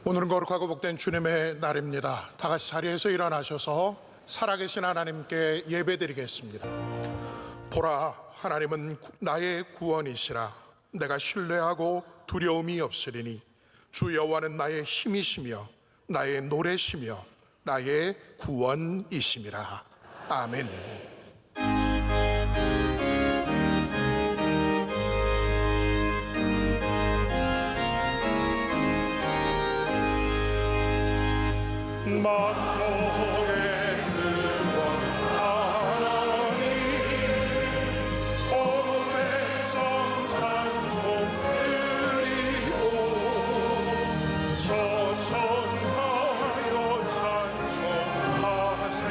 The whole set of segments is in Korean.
오늘은 거룩하고 복된 주님의 날입니다. 다 같이 자리에서 일어나셔서 살아계신 하나님께 예배드리겠습니다. 보라, 하나님은 나의 구원이시라. 내가 신뢰하고 두려움이 없으리니 주 여호와는 나의 힘이시며 나의 노래시며 나의 구원이심이라. 아멘. 만복의 근원 하나님, 온 백성 찬송 드리고 저 천사여 찬송하세.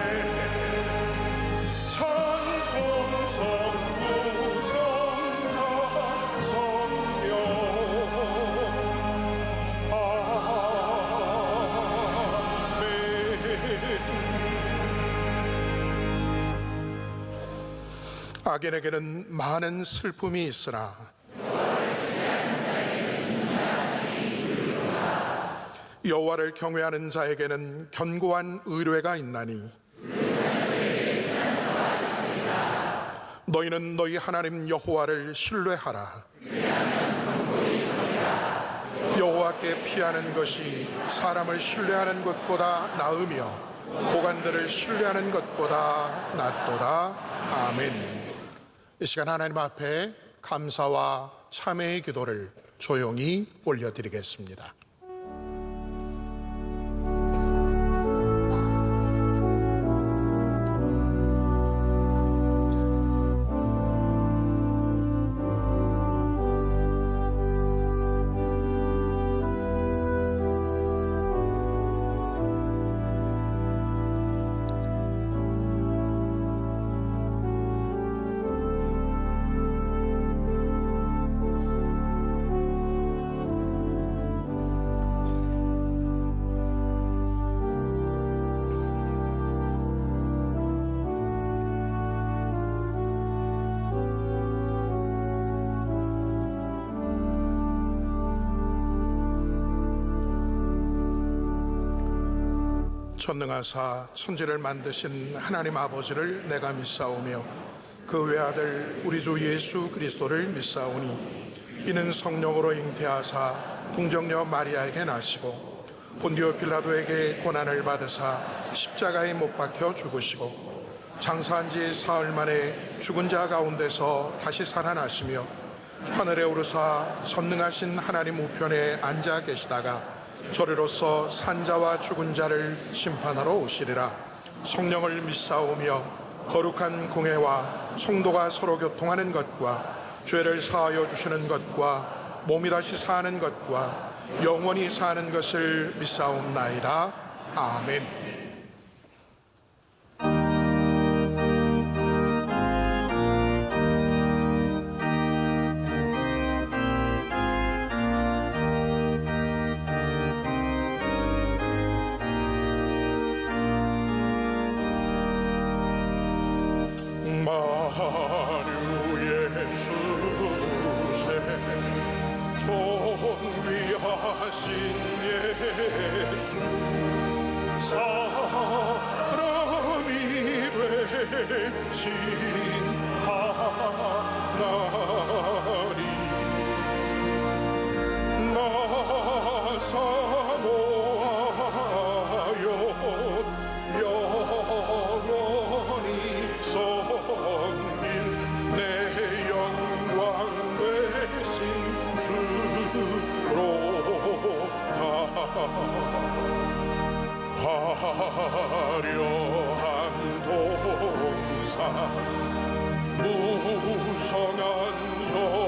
찬송 성부 성자 성령 악인에게는 많은 슬픔이 있으나 여호와를 경외하는 자에게는 견고한 의뢰가 있나니 너희는 너희 하나님 여호와를 신뢰하라. 여호와께 피하는 것이 사람을 신뢰하는 것보다 나으며 고관들을 신뢰하는 것보다 낫도다. 아멘. 이 시간 하나님 앞에 감사와 참회의 기도를 조용히 올려드리겠습니다. 전능하사 천지를 만드신 하나님 아버지를 내가 믿사오며 그 외아들 우리 주 예수 그리스도를 믿사오니 이는 성령으로 잉태하사 동정녀 마리아에게 나시고 본디오 빌라도에게 고난을 받으사 십자가에 못 박혀 죽으시고 장사한 지 사흘 만에 죽은 자 가운데서 다시 살아나시며 하늘에 오르사 전능하신 하나님 우편에 앉아 계시다가 저리로서 산자와 죽은 자를 심판하러 오시리라. 성령을 믿사오며 거룩한 공회와 성도가 서로 교통하는 것과 죄를 사하여 주시는 것과 몸이 다시 사는 것과 영원히 사는 것을 믿사옵나이다. 아멘. 만유의 주세 존귀하신 예수 사람이 되신 하나님 나 사모하여 영원히 성밀 내 영광 되신 주로다. 화려한 동산 무성한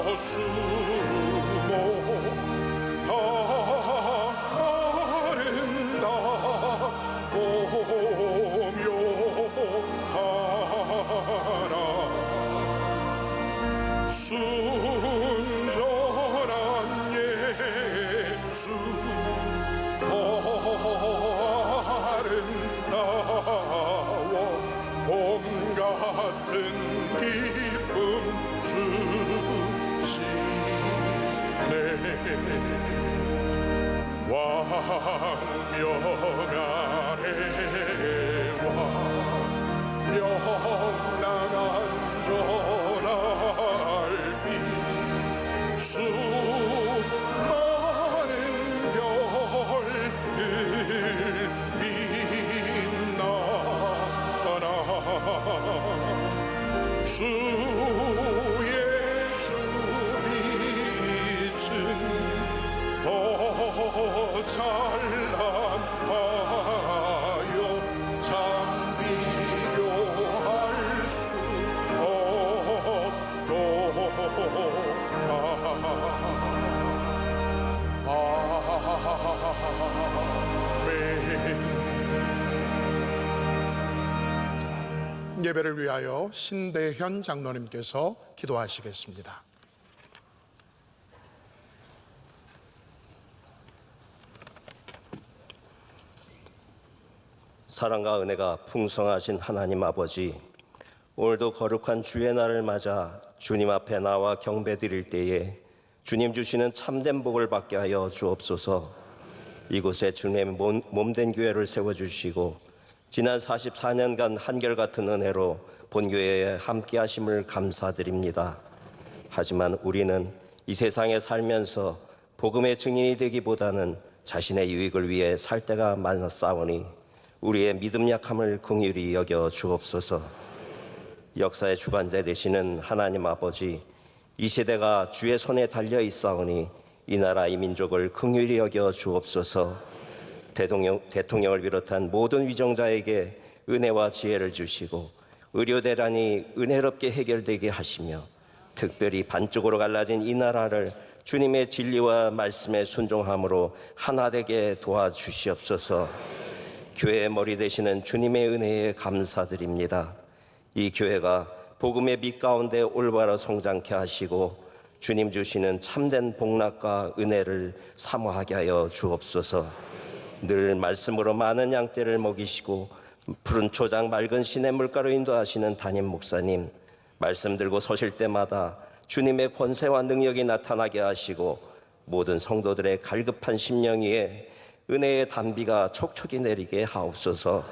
저수모 다 아름답고 묘하나 순전한 예수 아름다워 봄 같은 기쁨 주 명아래와 명랑한 저달빛 수많은 별들 빛나나 주 예수 빛은 찬란하여 참 비교할 수 아멘. 예배를 위하여 신대현 장로님께서 기도하시겠습니다. 사랑과 은혜가 풍성하신 하나님 아버지, 오늘도 거룩한 주의 날을 맞아 주님 앞에 나와 경배드릴 때에 주님 주시는 참된 복을 받게 하여 주옵소서. 이곳에 주님의 몸된 교회를 세워주시고 지난 44년간 한결같은 은혜로 본교회에 함께 하심을 감사드립니다. 하지만 우리는 이 세상에 살면서 복음의 증인이 되기보다는 자신의 유익을 위해 살 때가 많았사오니 우리의 믿음 약함을 긍휼히 여겨 주옵소서. 역사의 주관자 되시는 하나님 아버지, 이 세대가 주의 손에 달려 있사오니 이 나라 이 민족을 긍휼히 여겨 주옵소서. 대통령을 비롯한 모든 위정자에게 은혜와 지혜를 주시고 의료대란이 은혜롭게 해결되게 하시며 특별히 반쪽으로 갈라진 이 나라를 주님의 진리와 말씀에 순종함으로 하나 되게 도와주시옵소서. 교회의 머리 되시는 주님의 은혜에 감사드립니다. 이 교회가 복음의 빛 가운데 올바로 성장케 하시고 주님 주시는 참된 복락과 은혜를 사모하게 하여 주옵소서. 늘 말씀으로 많은 양떼를 먹이시고 푸른 초장 맑은 시냇 물가로 인도하시는 담임 목사님, 말씀 들고 서실 때마다 주님의 권세와 능력이 나타나게 하시고 모든 성도들의 갈급한 심령 위에 은혜의 단비가 촉촉이 내리게 하옵소서.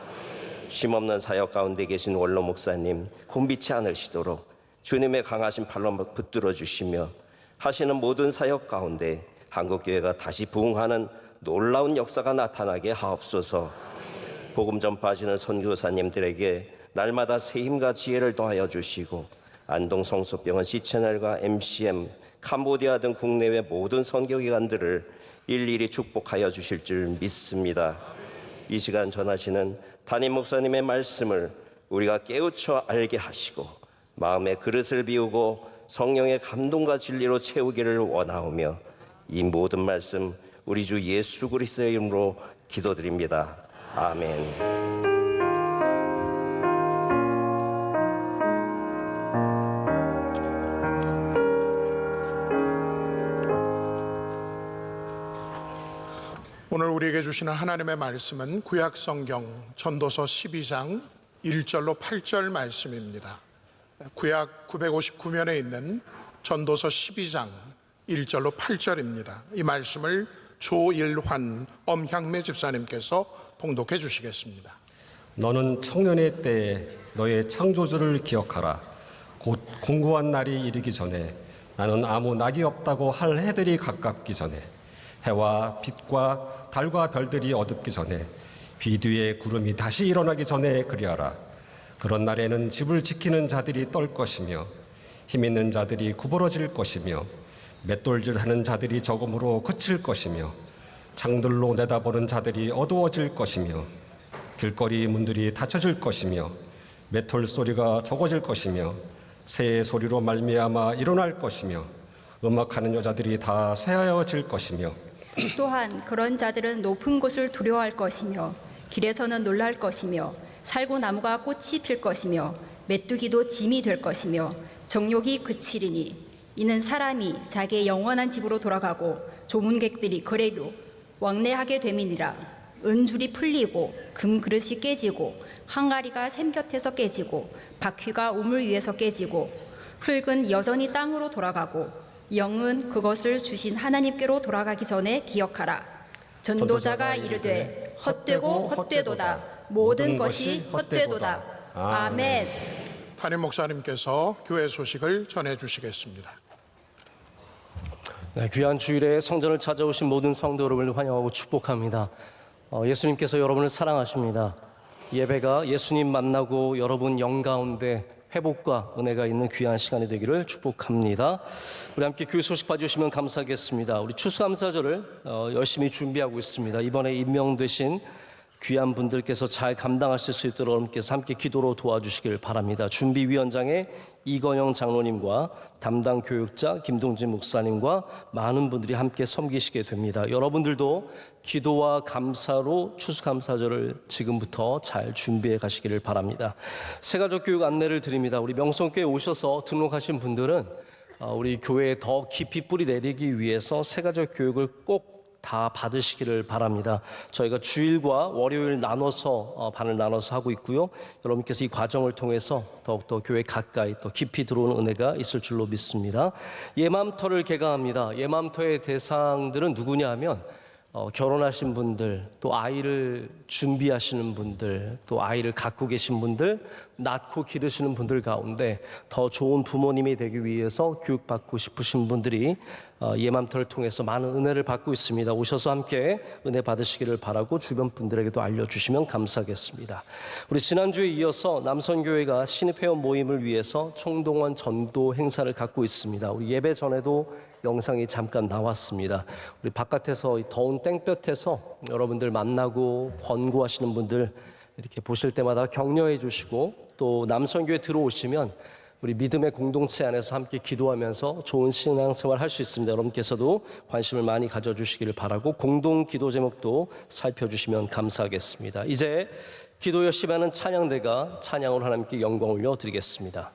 쉼없는 사역 가운데 계신 원로 목사님 곤비치 않으시도록 주님의 강하신 팔로 붙들어 주시며 하시는 모든 사역 가운데 한국교회가 다시 부흥하는 놀라운 역사가 나타나게 하옵소서. 복음 전파하시는 선교사님들에게 날마다 새 힘과 지혜를 더하여 주시고 안동 성수병원 C채널과 MCM, 캄보디아 등 국내외 모든 선교기관들을 일일이 축복하여 주실 줄 믿습니다. 이 시간 전하시는 담임 목사님의 말씀을 우리가 깨우쳐 알게 하시고 마음의 그릇을 비우고 성령의 감동과 진리로 채우기를 원하오며 이 모든 말씀 우리 주 예수 그리스도의 이름으로 기도드립니다. 아멘. 오늘 우리에게 주시는 하나님의 말씀은 구약성경 전도서 12장 1절로 8절 말씀입니다. 구약 959면에 있는 전도서 12장 1절로 8절입니다. 이 말씀을 조일환 엄향매 집사님께서 봉독해 주시겠습니다. 너는 청년의 때에 너의 창조주를 기억하라. 곧 공고한 날이 이르기 전에 나는 아무 낙이 없다고 할 해들이 가깝기 전에 해와 빛과 달과 별들이 어둡기 전에 비 뒤에 구름이 다시 일어나기 전에 그리하라. 그런 날에는 집을 지키는 자들이 떨 것이며 힘 있는 자들이 구부러질 것이며 맷돌질하는 자들이 적음으로 그칠 것이며 창들로 내다보는 자들이 어두워질 것이며 길거리 문들이 닫혀질 것이며 메톨 소리가 적어질 것이며 새의 소리로 말미암아 일어날 것이며 음악하는 여자들이 다 쇠하여질 것이며 또한 그런 자들은 높은 곳을 두려워할 것이며 길에서는 놀랄 것이며 살구나무가 꽃이 필 것이며 메뚜기도 짐이 될 것이며 정욕이 그치리니 이는 사람이 자기의 영원한 집으로 돌아가고 조문객들이 그래도 왕래하게 됨이니라. 은줄이 풀리고 금그릇이 깨지고 항아리가 샘 곁에서 깨지고 바퀴가 우물 위에서 깨지고 흙은 여전히 땅으로 돌아가고 영은 그것을 주신 하나님께로 돌아가기 전에 기억하라. 전도자가 이르되 헛되고 헛되도다. 모든 것이 헛되도다. 아멘. 담임 목사님께서 교회 소식을 전해 주시겠습니다. 네, 귀한 주일에 성전을 찾아오신 모든 성도 여러분을 환영하고 축복합니다. 예수님께서 여러분을 사랑하십니다. 예배가 예수님 만나고 여러분 영 가운데 회복과 은혜가 있는 귀한 시간이 되기를 축복합니다. 우리 함께 교회 소식 봐주시면 감사하겠습니다. 우리 추수감사절을 열심히 준비하고 있습니다. 이번에 임명되신 귀한 분들께서 잘 감당하실 수 있도록 여러분께서 함께 기도로 도와주시길 바랍니다. 준비위원장의 이건영 장로님과 담당 교육자 김동진 목사님과 많은 분들이 함께 섬기시게 됩니다. 여러분들도 기도와 감사로 추수감사절을 지금부터 잘 준비해 가시기를 바랍니다. 새가족 교육 안내를 드립니다. 우리 명성교회 오셔서 등록하신 분들은 우리 교회에 더 깊이 뿌리 내리기 위해서 새가족 교육을 꼭 다 받으시기를 바랍니다. 저희가 주일과 월요일 나눠서 반을 나눠서 하고 있고요. 여러분께서 이 과정을 통해서 더욱더 교회 가까이 또 깊이 들어오는 은혜가 있을 줄로 믿습니다. 예맘터를 개강합니다. 예맘터의 대상들은 누구냐 하면 결혼하신 분들, 또 아이를 준비하시는 분들, 또 아이를 갖고 계신 분들, 낳고 기르시는 분들 가운데 더 좋은 부모님이 되기 위해서 교육받고 싶으신 분들이 예맘터를 통해서 많은 은혜를 받고 있습니다. 오셔서 함께 은혜 받으시기를 바라고 주변 분들에게도 알려주시면 감사하겠습니다. 우리 지난주에 이어서 남선교회가 신입회원 모임을 위해서 총동원 전도 행사를 갖고 있습니다. 우리 예배 전에도 영상이 잠깐 나왔습니다. 우리 바깥에서 더운 땡볕에서 여러분들 만나고 권고하시는 분들 이렇게 보실 때마다 격려해 주시고 또 남선교회 들어오시면 우리 믿음의 공동체 안에서 함께 기도하면서 좋은 신앙생활 할 수 있습니다. 여러분께서도 관심을 많이 가져주시기를 바라고 공동 기도 제목도 살펴주시면 감사하겠습니다. 이제 기도 열심히 하는 찬양대가 찬양으로 하나님께 영광 올려드리겠습니다.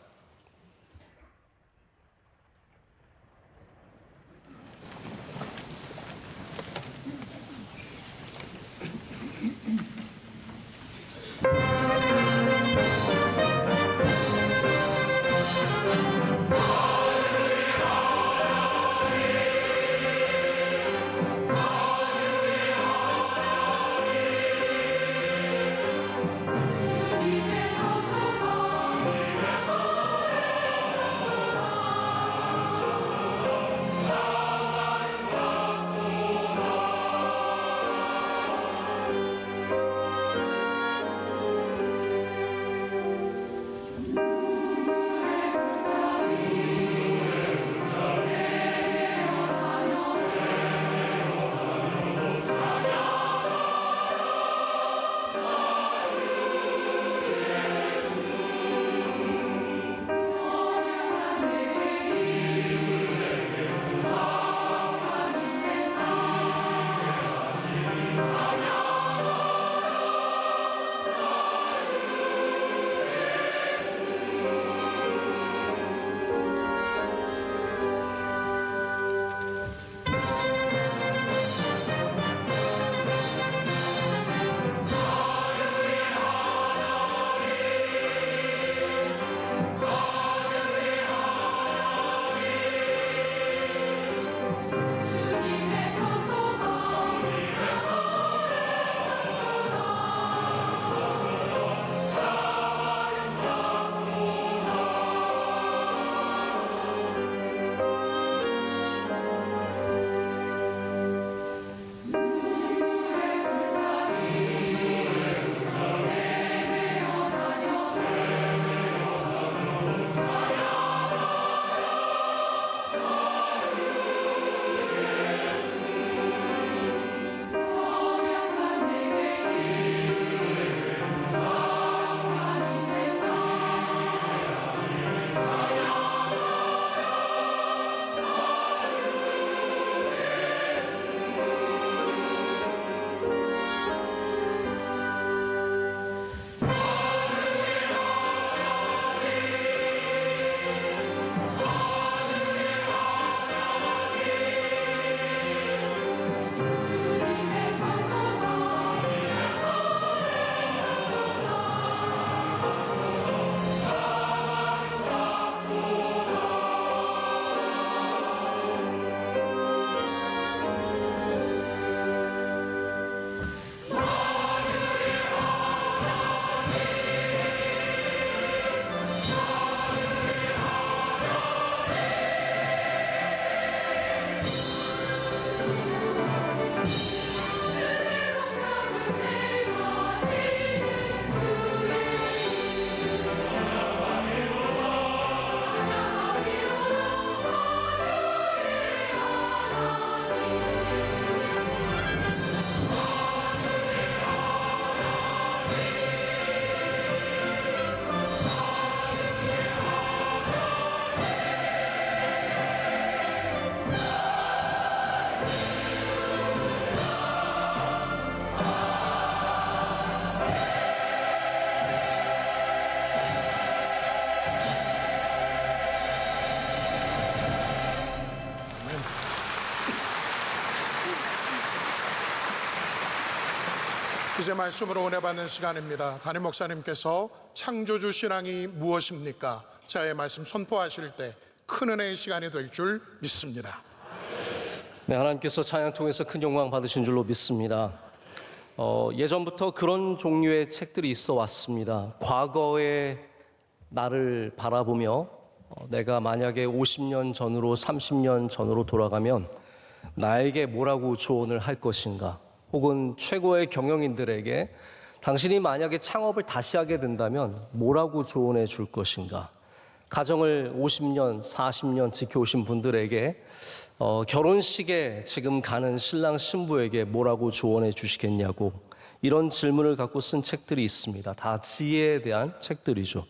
이제 말씀으로 은혜 받는 시간입니다. 담임 목사님께서 창조주 신앙이 무엇입니까? 자의 말씀 선포하실 때 큰 은혜의 시간이 될 줄 믿습니다. 네, 하나님께서 찬양 통해서 큰 영광 받으신 줄로 믿습니다. 예전부터 그런 종류의 책들이 있어 왔습니다. 과거의 나를 바라보며 내가 만약에 50년 전으로 30년 전으로 돌아가면 나에게 뭐라고 조언을 할 것인가, 혹은 최고의 경영인들에게 당신이 만약에 창업을 다시 하게 된다면 뭐라고 조언해 줄 것인가, 가정을 50년, 40년 지켜오신 분들에게 결혼식에 지금 가는 신랑 신부에게 뭐라고 조언해 주시겠냐고, 이런 질문을 갖고 쓴 책들이 있습니다. 다 지혜에 대한 책들이죠.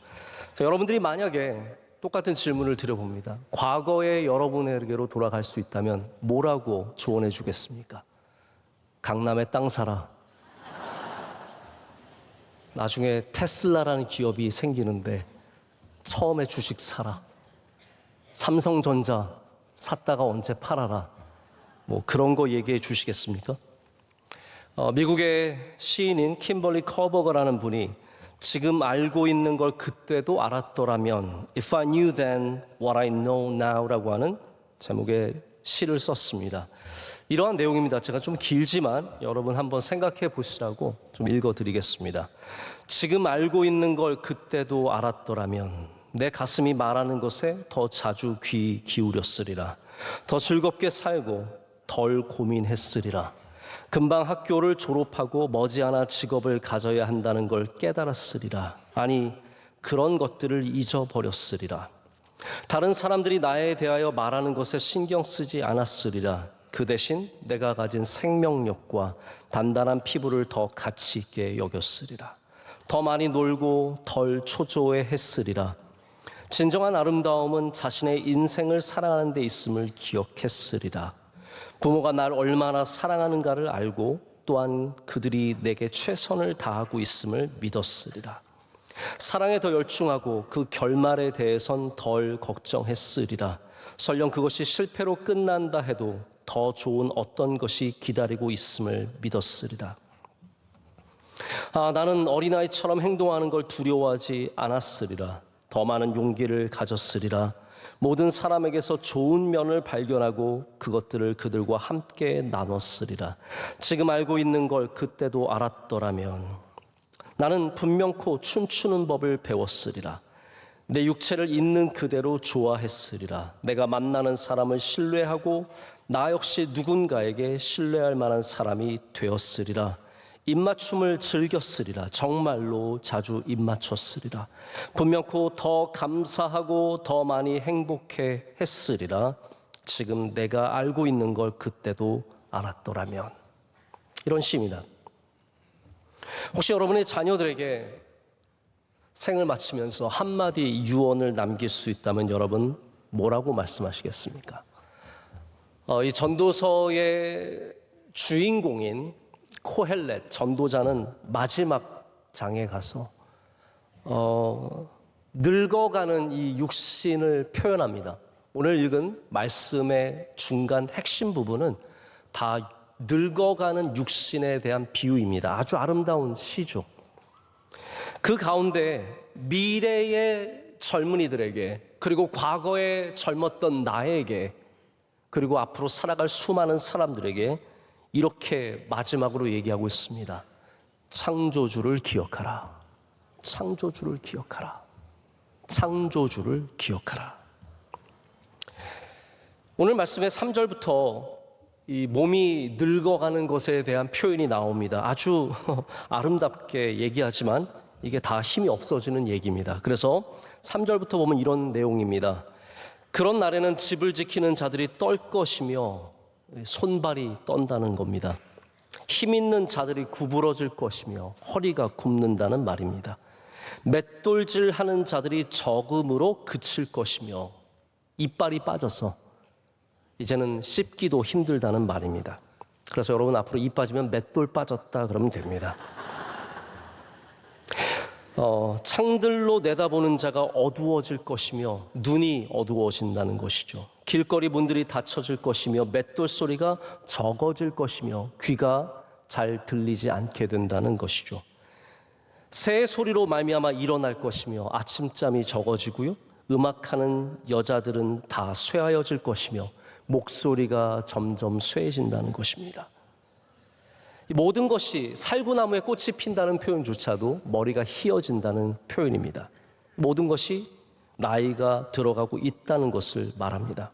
여러분들이 만약에 똑같은 질문을 드려봅니다. 과거의 여러분에게로 돌아갈 수 있다면 뭐라고 조언해 주겠습니까? 강남에 땅 사라. 나중에 테슬라라는 기업이 생기는데 처음에 주식 사라. 삼성전자 샀다가 언제 팔아라. 뭐 그런 거 얘기해 주시겠습니까? 미국의 시인인 킴벌리 커버거라는 분이 지금 알고 있는 걸 그때도 알았더라면 If I knew then what I know now라고 하는 제목의 시를 썼습니다. 이러한 내용입니다. 제가 좀 길지만 여러분 한번 생각해 보시라고 좀 읽어드리겠습니다. 지금 알고 있는 걸 그때도 알았더라면 내 가슴이 말하는 것에 더 자주 귀 기울였으리라. 더 즐겁게 살고 덜 고민했으리라. 금방 학교를 졸업하고 머지않아 직업을 가져야 한다는 걸 깨달았으리라. 아니, 그런 것들을 잊어버렸으리라. 다른 사람들이 나에 대하여 말하는 것에 신경 쓰지 않았으리라. 그 대신 내가 가진 생명력과 단단한 피부를 더 가치 있게 여겼으리라. 더 많이 놀고 덜 초조해했으리라. 진정한 아름다움은 자신의 인생을 사랑하는 데 있음을 기억했으리라. 부모가 날 얼마나 사랑하는가를 알고 또한 그들이 내게 최선을 다하고 있음을 믿었으리라. 사랑에 더 열중하고 그 결말에 대해선 덜 걱정했으리라. 설령 그것이 실패로 끝난다 해도 더 좋은 어떤 것이 기다리고 있음을 믿었으리라. 나는 어린아이처럼 행동하는 걸 두려워하지 않았으리라. 더 많은 용기를 가졌으리라. 모든 사람에게서 좋은 면을 발견하고 그것들을 그들과 함께 나눴으리라. 지금 알고 있는 걸 그때도 알았더라면 나는 분명코 춤추는 법을 배웠으리라. 내 육체를 있는 그대로 좋아했으리라. 내가 만나는 사람을 신뢰하고 나 역시 누군가에게 신뢰할 만한 사람이 되었으리라. 입맞춤을 즐겼으리라. 정말로 자주 입맞췄으리라. 분명코 더 감사하고 더 많이 행복해 했으리라. 지금 내가 알고 있는 걸 그때도 알았더라면. 이런 시입니다. 혹시 여러분의 자녀들에게 생을 마치면서 한마디 유언을 남길 수 있다면 여러분 뭐라고 말씀하시겠습니까? 이 전도서의 주인공인 코헬렛 전도자는 마지막 장에 가서 늙어가는 이 육신을 표현합니다. 오늘 읽은 말씀의 중간 핵심 부분은 다 늙어가는 육신에 대한 비유입니다. 아주 아름다운 시죠. 그 가운데 미래의 젊은이들에게, 그리고 과거에 젊었던 나에게, 그리고 앞으로 살아갈 수많은 사람들에게 이렇게 마지막으로 얘기하고 있습니다. 창조주를 기억하라. 창조주를 기억하라. 창조주를 기억하라. 오늘 말씀의 3절부터 이 몸이 늙어가는 것에 대한 표현이 나옵니다. 아주 아름답게 얘기하지만 이게 다 힘이 없어지는 얘기입니다. 그래서 3절부터 보면 이런 내용입니다. 그런 날에는 집을 지키는 자들이 떨 것이며 손발이 떤다는 겁니다. 힘 있는 자들이 구부러질 것이며 허리가 굽는다는 말입니다. 맷돌질하는 자들이 적음으로 그칠 것이며 이빨이 빠져서 이제는 씹기도 힘들다는 말입니다. 그래서 여러분 앞으로 입 빠지면 맷돌 빠졌다 그러면 됩니다. 창들로 내다보는 자가 어두워질 것이며 눈이 어두워진다는 것이죠. 길거리 문들이 닫혀질 것이며 맷돌 소리가 적어질 것이며 귀가 잘 들리지 않게 된다는 것이죠. 새의 소리로 말미암아 일어날 것이며 아침잠이 적어지고요. 음악하는 여자들은 다 쇠하여질 것이며 목소리가 점점 쇠해진다는 것입니다. 이 모든 것이 살구나무에 꽃이 핀다는 표현조차도 머리가 희어진다는 표현입니다. 모든 것이 나이가 들어가고 있다는 것을 말합니다.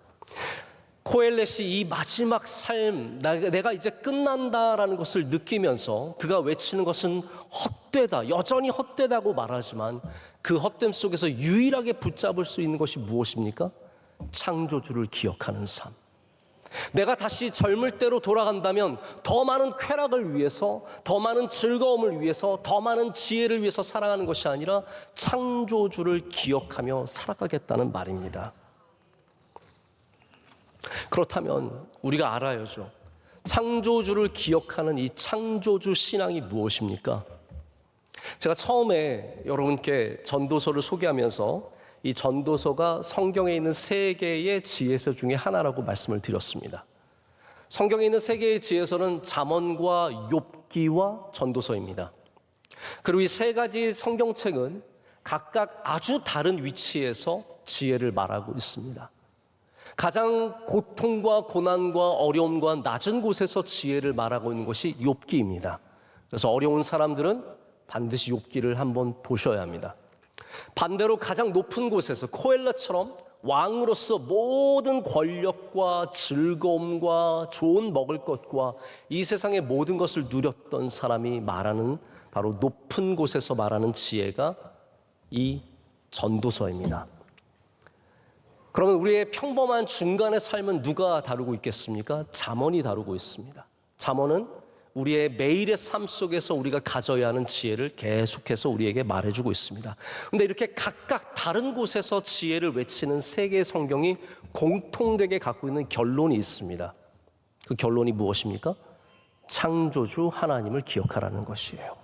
코엘렛이 이 마지막 삶, 내가 이제 끝난다라는 것을 느끼면서 그가 외치는 것은 헛되다, 여전히 헛되다고 말하지만 그 헛됨 속에서 유일하게 붙잡을 수 있는 것이 무엇입니까? 창조주를 기억하는 삶. 내가 다시 젊을 때로 돌아간다면 더 많은 쾌락을 위해서, 더 많은 즐거움을 위해서, 더 많은 지혜를 위해서 살아가는 것이 아니라 창조주를 기억하며 살아가겠다는 말입니다. 그렇다면 우리가 알아야죠. 창조주를 기억하는 이 창조주 신앙이 무엇입니까? 제가 처음에 여러분께 전도서를 소개하면서 이 전도서가 성경에 있는 세 개의 지혜서 중에 하나라고 말씀을 드렸습니다. 성경에 있는 세 개의 지혜서는 잠언과 욥기와 전도서입니다. 그리고 이 세 가지 성경책은 각각 아주 다른 위치에서 지혜를 말하고 있습니다. 가장 고통과 고난과 어려움과 낮은 곳에서 지혜를 말하고 있는 것이 욥기입니다. 그래서 어려운 사람들은 반드시 욥기를 한번 보셔야 합니다. 반대로 가장 높은 곳에서 코엘렛처럼 왕으로서 모든 권력과 즐거움과 좋은 먹을 것과 이 세상의 모든 것을 누렸던 사람이 말하는 바로 높은 곳에서 말하는 지혜가 이 전도서입니다. 그러면 우리의 평범한 중간의 삶은 누가 다루고 있겠습니까? 잠언이 다루고 있습니다. 잠언은 우리의 매일의 삶 속에서 우리가 가져야 하는 지혜를 계속해서 우리에게 말해주고 있습니다. 그런데 이렇게 각각 다른 곳에서 지혜를 외치는 세 개의 성경이 공통되게 갖고 있는 결론이 있습니다. 그 결론이 무엇입니까? 창조주 하나님을 기억하라는 것이에요.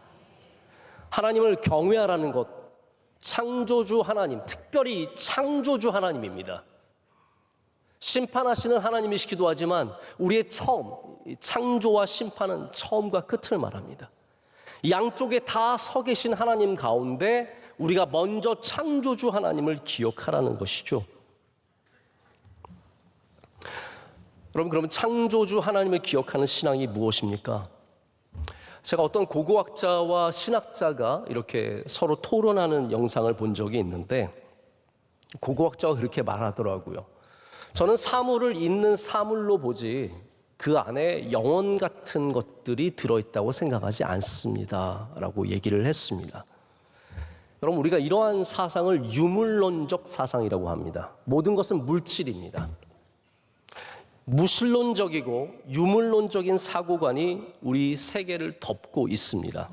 하나님을 경외하라는 것, 창조주 하나님, 특별히 창조주 하나님입니다. 심판하시는 하나님이시기도 하지만 우리의 처음, 창조와 심판은 처음과 끝을 말합니다. 양쪽에 다 서 계신 하나님 가운데 우리가 먼저 창조주 하나님을 기억하라는 것이죠. 여러분, 그러면 창조주 하나님을 기억하는 신앙이 무엇입니까? 제가 어떤 고고학자와 신학자가 이렇게 서로 토론하는 영상을 본 적이 있는데 고고학자가 그렇게 말하더라고요. 저는 사물을 있는 사물로 보지 그 안에 영혼 같은 것들이 들어있다고 생각하지 않습니다 라고 얘기를 했습니다. 여러분, 우리가 이러한 사상을 유물론적 사상이라고 합니다. 모든 것은 물질입니다. 무신론적이고 유물론적인 사고관이 우리 세계를 덮고 있습니다.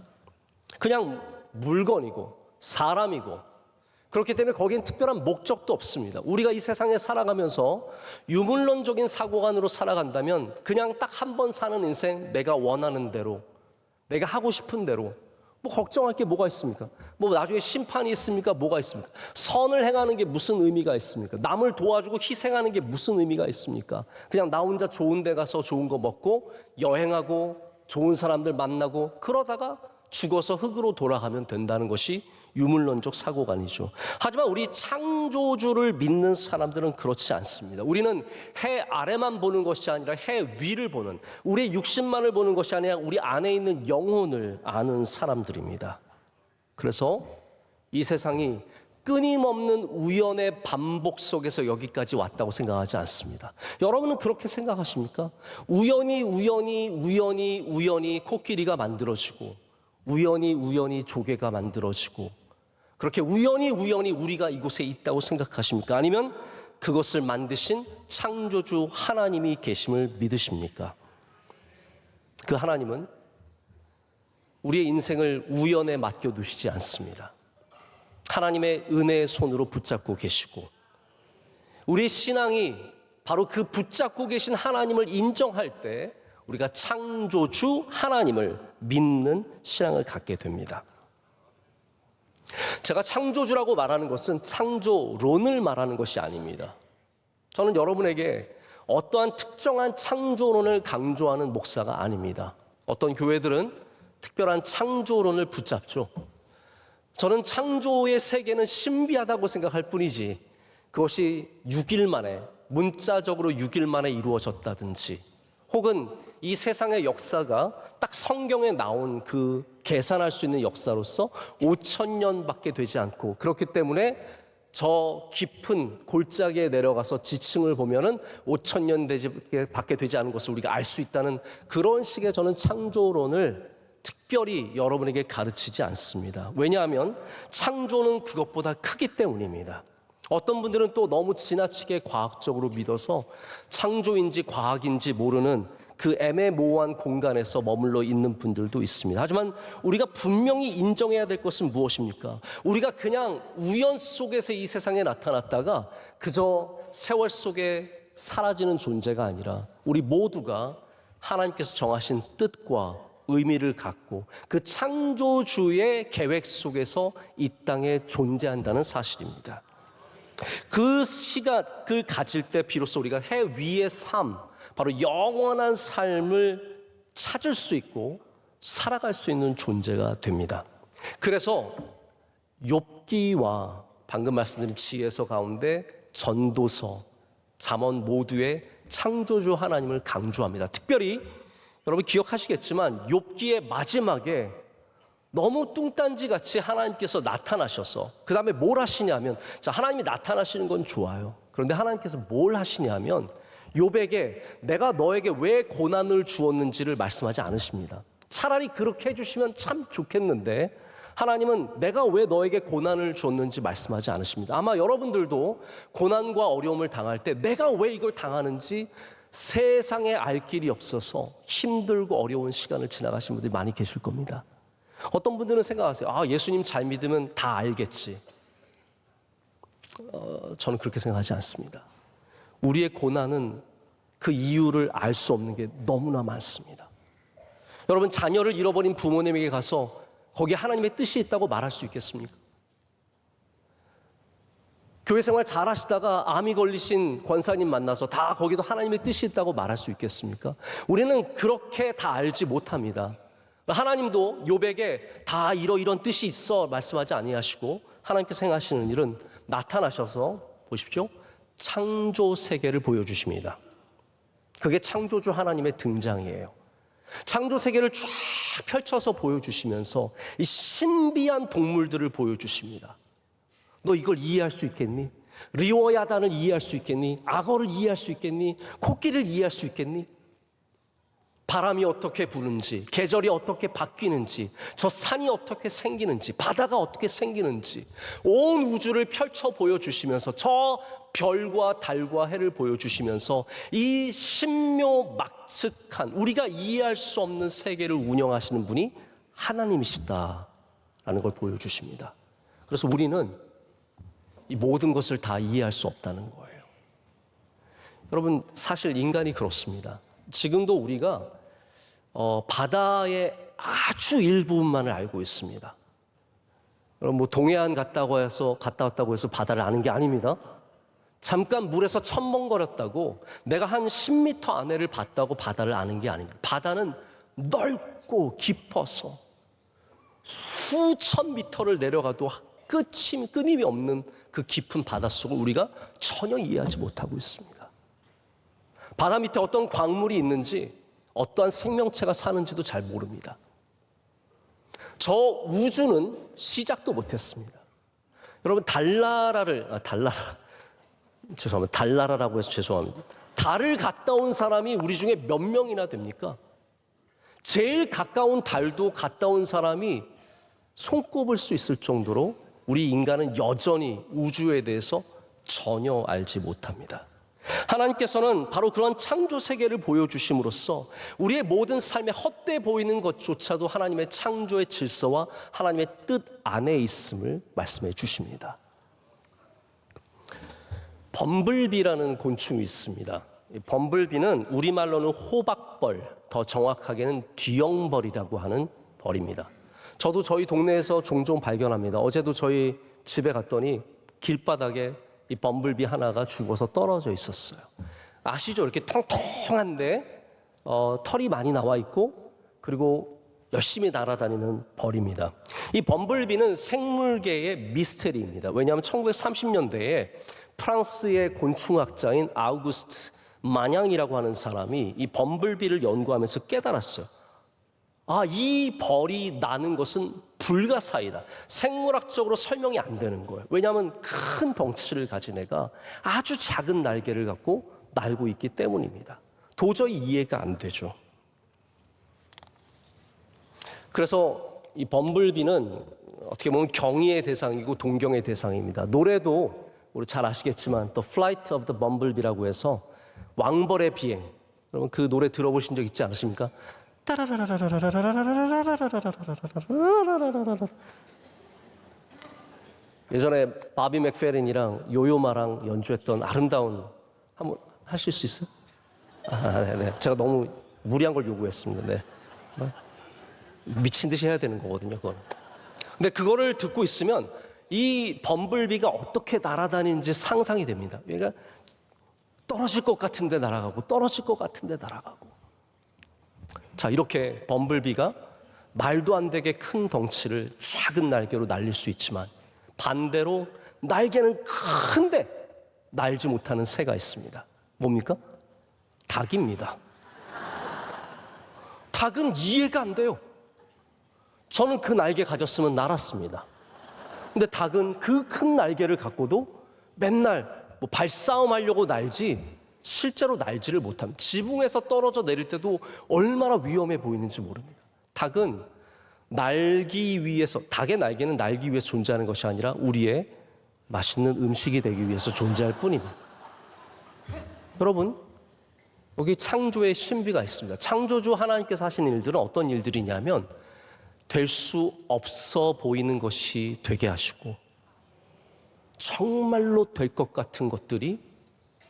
그냥 물건이고 사람이고 그렇기 때문에 거기엔 특별한 목적도 없습니다. 우리가 이 세상에 살아가면서 유물론적인 사고관으로 살아간다면 그냥 딱 한 번 사는 인생, 내가 원하는 대로, 내가 하고 싶은 대로, 뭐 걱정할 게 뭐가 있습니까? 뭐 나중에 심판이 있습니까? 뭐가 있습니까? 선을 행하는 게 무슨 의미가 있습니까? 남을 도와주고 희생하는 게 무슨 의미가 있습니까? 그냥 나 혼자 좋은 데 가서 좋은 거 먹고 여행하고 좋은 사람들 만나고 그러다가 죽어서 흙으로 돌아가면 된다는 것이 유물론적 사고관이죠. 하지만 우리 창조주를 믿는 사람들은 그렇지 않습니다. 우리는 해 아래만 보는 것이 아니라 해 위를 보는, 우리의 육신만을 보는 것이 아니라 우리 안에 있는 영혼을 아는 사람들입니다. 그래서 이 세상이 끊임없는 우연의 반복 속에서 여기까지 왔다고 생각하지 않습니다. 여러분은 그렇게 생각하십니까? 우연히 코끼리가 만들어지고 우연히 조개가 만들어지고 그렇게 우연히 우리가 이곳에 있다고 생각하십니까? 아니면 그것을 만드신 창조주 하나님이 계심을 믿으십니까? 그 하나님은 우리의 인생을 우연에 맡겨두시지 않습니다. 하나님의 은혜의 손으로 붙잡고 계시고 우리의 신앙이 바로 그 붙잡고 계신 하나님을 인정할 때 우리가 창조주 하나님을 믿는 신앙을 갖게 됩니다. 제가 창조주라고 말하는 것은 창조론을 말하는 것이 아닙니다. 저는 여러분에게 어떠한 특정한 창조론을 강조하는 목사가 아닙니다. 어떤 교회들은 특별한 창조론을 붙잡죠. 저는 창조의 세계는 신비하다고 생각할 뿐이지 그것이 6일 만에, 문자적으로 6일 만에 이루어졌다든지 혹은 이 세상의 역사가 딱 성경에 나온 그 계산할 수 있는 역사로서 5,000년밖에 되지 않고, 그렇기 때문에 저 깊은 골짜기에 내려가서 지층을 보면은 5,000년 밖에 되지 않은 것을 우리가 알 수 있다는 그런 식의 저는 창조론을 특별히 여러분에게 가르치지 않습니다. 왜냐하면 창조는 그것보다 크기 때문입니다. 어떤 분들은 또 너무 지나치게 과학적으로 믿어서 창조인지 과학인지 모르는 그 애매모호한 공간에서 머물러 있는 분들도 있습니다. 하지만 우리가 분명히 인정해야 될 것은 무엇입니까? 우리가 그냥 우연 속에서 이 세상에 나타났다가 그저 세월 속에 사라지는 존재가 아니라 우리 모두가 하나님께서 정하신 뜻과 의미를 갖고 그 창조주의 계획 속에서 이 땅에 존재한다는 사실입니다. 그 시각을 가질 때 비로소 우리가 해 위의 삶, 바로 영원한 삶을 찾을 수 있고 살아갈 수 있는 존재가 됩니다. 그래서 욥기와 방금 말씀드린 지혜서 가운데 전도서, 잠언 모두의 창조주 하나님을 강조합니다. 특별히 여러분 기억하시겠지만 욥기의 마지막에 너무 뚱딴지같이 하나님께서 나타나셔서 그 다음에 뭘 하시냐면, 자, 하나님이 나타나시는 건 좋아요. 그런데 하나님께서 뭘 하시냐면 욥에게 내가 너에게 왜 고난을 주었는지를 말씀하지 않으십니다. 차라리 그렇게 해주시면 참 좋겠는데 하나님은 내가 왜 너에게 고난을 줬는지 말씀하지 않으십니다. 아마 여러분들도 고난과 어려움을 당할 때 내가 왜 이걸 당하는지 세상에 알 길이 없어서 힘들고 어려운 시간을 지나가신 분들이 많이 계실 겁니다. 어떤 분들은 생각하세요. 아, 예수님 잘 믿으면 다 알겠지. 저는 그렇게 생각하지 않습니다. 우리의 고난은 그 이유를 알 수 없는 게 너무나 많습니다. 여러분, 자녀를 잃어버린 부모님에게 가서 거기에 하나님의 뜻이 있다고 말할 수 있겠습니까? 교회 생활 잘 하시다가 암이 걸리신 권사님 만나서 다 거기도 하나님의 뜻이 있다고 말할 수 있겠습니까? 우리는 그렇게 다 알지 못합니다. 하나님도 욥에게 다 이런 뜻이 있어 말씀하지 아니하시고 하나님께서 행하시는 일은 나타나셔서 보십시오. 창조 세계를 보여주십니다. 그게 창조주 하나님의 등장이에요. 창조 세계를 쫙 펼쳐서 보여주시면서 이 신비한 동물들을 보여주십니다. 너 이걸 이해할 수 있겠니? 리워야단을 이해할 수 있겠니? 악어를 이해할 수 있겠니? 코끼리를 이해할 수 있겠니? 바람이 어떻게 부는지, 계절이 어떻게 바뀌는지, 저 산이 어떻게 생기는지, 바다가 어떻게 생기는지 온 우주를 펼쳐 보여주시면서 저 별과 달과 해를 보여주시면서 이 신묘막측한 우리가 이해할 수 없는 세계를 운영하시는 분이 하나님이시다라는 걸 보여주십니다. 그래서 우리는 이 모든 것을 다 이해할 수 없다는 거예요. 여러분, 사실 인간이 그렇습니다. 지금도 우리가 바다의 아주 일부분만을 알고 있습니다. 여러분, 뭐 동해안 갔다 왔다고 해서 바다를 아는 게 아닙니다. 잠깐 물에서 첨벙거렸다고 내가 한 10m 안에를 봤다고 바다를 아는 게 아닙니다. 바다는 넓고 깊어서 수천 미터를 내려가도 끊임이 없는 그 깊은 바닷속을 우리가 전혀 이해하지 못하고 있습니다. 바다 밑에 어떤 광물이 있는지, 어떠한 생명체가 사는지도 잘 모릅니다. 저 우주는 시작도 못했습니다. 여러분, 달나라라고 해서 죄송합니다. 달을 갔다 온 사람이 우리 중에 몇 명이나 됩니까? 제일 가까운 달도 갔다 온 사람이 손꼽을 수 있을 정도로 우리 인간은 여전히 우주에 대해서 전혀 알지 못합니다. 하나님께서는 바로 그런 창조 세계를 보여주심으로써 우리의 모든 삶에 헛되어 보이는 것조차도 하나님의 창조의 질서와 하나님의 뜻 안에 있음을 말씀해 주십니다. 범블비라는 곤충이 있습니다. 이 범블비는 우리말로는 호박벌, 더 정확하게는 뒤엉벌이라고 하는 벌입니다. 저도 저희 동네에서 종종 발견합니다. 어제도 저희 집에 갔더니 길바닥에 이 범블비 하나가 죽어서 떨어져 있었어요. 아시죠? 이렇게 통통한데 털이 많이 나와 있고 그리고 열심히 날아다니는 벌입니다. 이 범블비는 생물계의 미스테리입니다. 왜냐하면 1930년대에 프랑스의 곤충학자인 아우구스트 마냥이라고 하는 사람이 이 범블비를 연구하면서 깨달았어요. 아, 이 벌이 나는 것은 불가사의다. 생물학적으로 설명이 안 되는 거예요. 왜냐하면 큰 덩치를 가진 애가 아주 작은 날개를 갖고 날고 있기 때문입니다. 도저히 이해가 안 되죠. 그래서 이 범블비는 어떻게 보면 경의의 대상이고 동경의 대상입니다. 노래도 우리 잘 아시겠지만 The Flight of the Bumblebee라고 해서 왕벌의 비행. 여러분 그 노래 들어보신 적 있지 않으십니까? 예전에 바비 맥페린이랑 요요마랑 연주했던 아름다운 한번 하실 수 있어요? 네네. 제가 너무 무리한 걸 요구했습니다. 네. 미친 듯이 해야 되는 거거든요, 그건. 근데 그거를 듣고 있으면 이 범블비가 어떻게 날아다니는지 상상이 됩니다. 얘가 떨어질 것 같은데 날아가고 떨어질 것 같은데 날아가고. 자, 이렇게 범블비가 말도 안 되게 큰 덩치를 작은 날개로 날릴 수 있지만 반대로 날개는 큰데 날지 못하는 새가 있습니다. 뭡니까? 닭입니다. 닭은 이해가 안 돼요. 저는 그 날개 가졌으면 날았습니다. 근데 닭은 그 큰 날개를 갖고도 맨날 뭐 발싸움 하려고 날지 실제로 날지를 못합니다. 지붕에서 떨어져 내릴 때도 얼마나 위험해 보이는지 모릅니다. 닭은 날기 위해서, 닭의 날개는 날기 위해서 존재하는 것이 아니라 우리의 맛있는 음식이 되기 위해서 존재할 뿐입니다. 여러분, 여기 창조의 신비가 있습니다. 창조주 하나님께서 하신 일들은 어떤 일들이냐면 될 수 없어 보이는 것이 되게 하시고 정말로 될 것 같은 것들이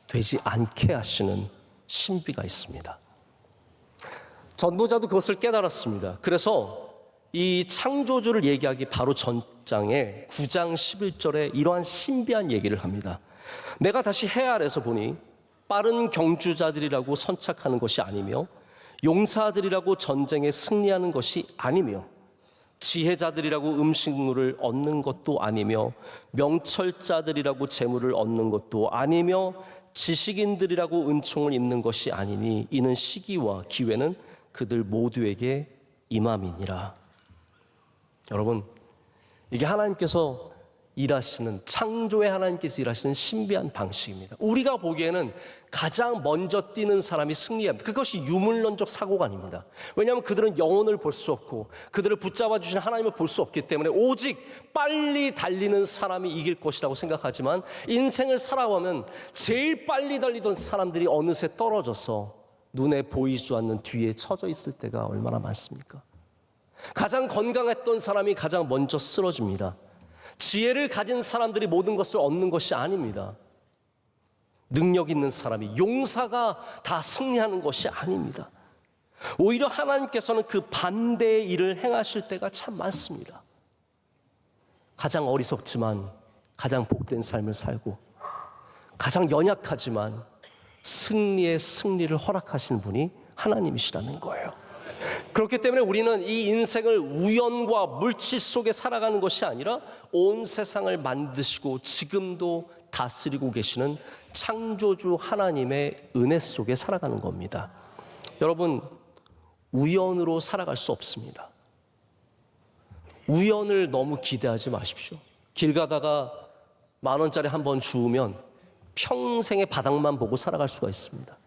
되지 않게 하시는 신비가 있습니다. 전도자도 그것을 깨달았습니다. 그래서 이 창조주를 얘기하기 바로 전장에 9장 11절에 이러한 신비한 얘기를 합니다. 내가 다시 해 아래서 보니 빠른 경주자들이라고 선착하는 것이 아니며 용사들이라고 전쟁에 승리하는 것이 아니며 지혜자들이라고 음식물을 얻는 것도 아니며 명철자들이라고 재물을 얻는 것도 아니며 지식인들이라고 은총을 입는 것이 아니니 이는 시기와 기회는 그들 모두에게 임함이니라. 여러분, 이게 하나님께서 일하시는, 창조의 하나님께서 일하시는 신비한 방식입니다. 우리가 보기에는 가장 먼저 뛰는 사람이 승리합니다. 그것이 유물론적 사고관입니다. 왜냐하면 그들은 영혼을 볼 수 없고 그들을 붙잡아 주신 하나님을 볼 수 없기 때문에 오직 빨리 달리는 사람이 이길 것이라고 생각하지만 인생을 살아보면 제일 빨리 달리던 사람들이 어느새 떨어져서 눈에 보이지 않는 뒤에 처져 있을 때가 얼마나 많습니까? 가장 건강했던 사람이 가장 먼저 쓰러집니다. 지혜를 가진 사람들이 모든 것을 얻는 것이 아닙니다. 능력 있는 사람이, 용사가 다 승리하는 것이 아닙니다. 오히려 하나님께서는 그 반대의 일을 행하실 때가 참 많습니다. 가장 어리석지만 가장 복된 삶을 살고 가장 연약하지만 승리의 승리를 허락하시는 분이 하나님이시라는 거예요. 그렇기 때문에 우리는 이 인생을 우연과 물질 속에 살아가는 것이 아니라 온 세상을 만드시고 지금도 다스리고 계시는 창조주 하나님의 은혜 속에 살아가는 겁니다. 여러분, 우연으로 살아갈 수 없습니다. 우연을 너무 기대하지 마십시오. 길 가다가 10,000원짜리 한 번 주우면 평생의 바닥만 보고 살아갈 수가 있습니다.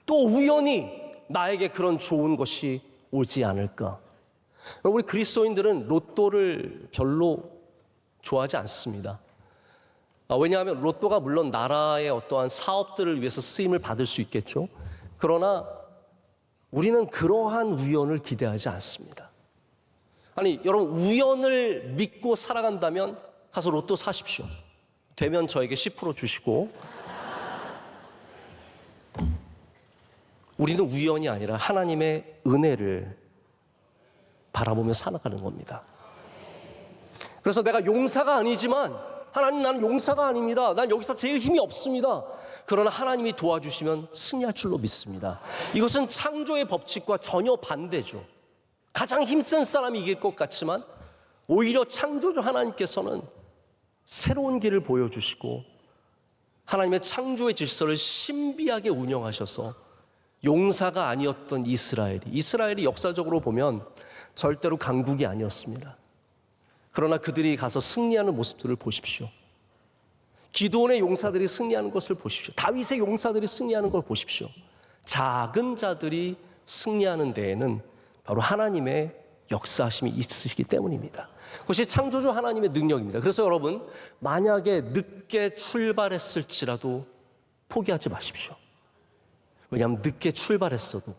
또 우연히 나에게 그런 좋은 것이 오지 않을까. 우리 그리스도인들은 로또를 별로 좋아하지 않습니다. 왜냐하면 로또가 물론 나라의 어떠한 사업들을 위해서 쓰임을 받을 수 있겠죠. 그러나 우리는 그러한 우연을 기대하지 않습니다. 아니, 여러분, 우연을 믿고 살아간다면 가서 로또 사십시오. 되면 저에게 10% 주시고 우리는 우연이 아니라 하나님의 은혜를 바라보며 살아가는 겁니다. 그래서 내가 용사가 아니지만 하나님, 나는 용사가 아닙니다. 난 여기서 제일 힘이 없습니다. 그러나 하나님이 도와주시면 승리할 줄로 믿습니다. 이것은 창조의 법칙과 전혀 반대죠. 가장 힘센 사람이 이길 것 같지만 오히려 창조주 하나님께서는 새로운 길을 보여주시고 하나님의 창조의 질서를 신비하게 운영하셔서 용사가 아니었던 이스라엘이 역사적으로 보면 절대로 강국이 아니었습니다. 그러나 그들이 가서 승리하는 모습들을 보십시오. 기드온의 용사들이 승리하는 것을 보십시오. 다윗의 용사들이 승리하는 걸 보십시오. 작은 자들이 승리하는 데에는 바로 하나님의 역사하심이 있으시기 때문입니다. 그것이 창조주 하나님의 능력입니다. 그래서 여러분, 만약에 늦게 출발했을지라도 포기하지 마십시오. 왜냐하면 늦게 출발했어도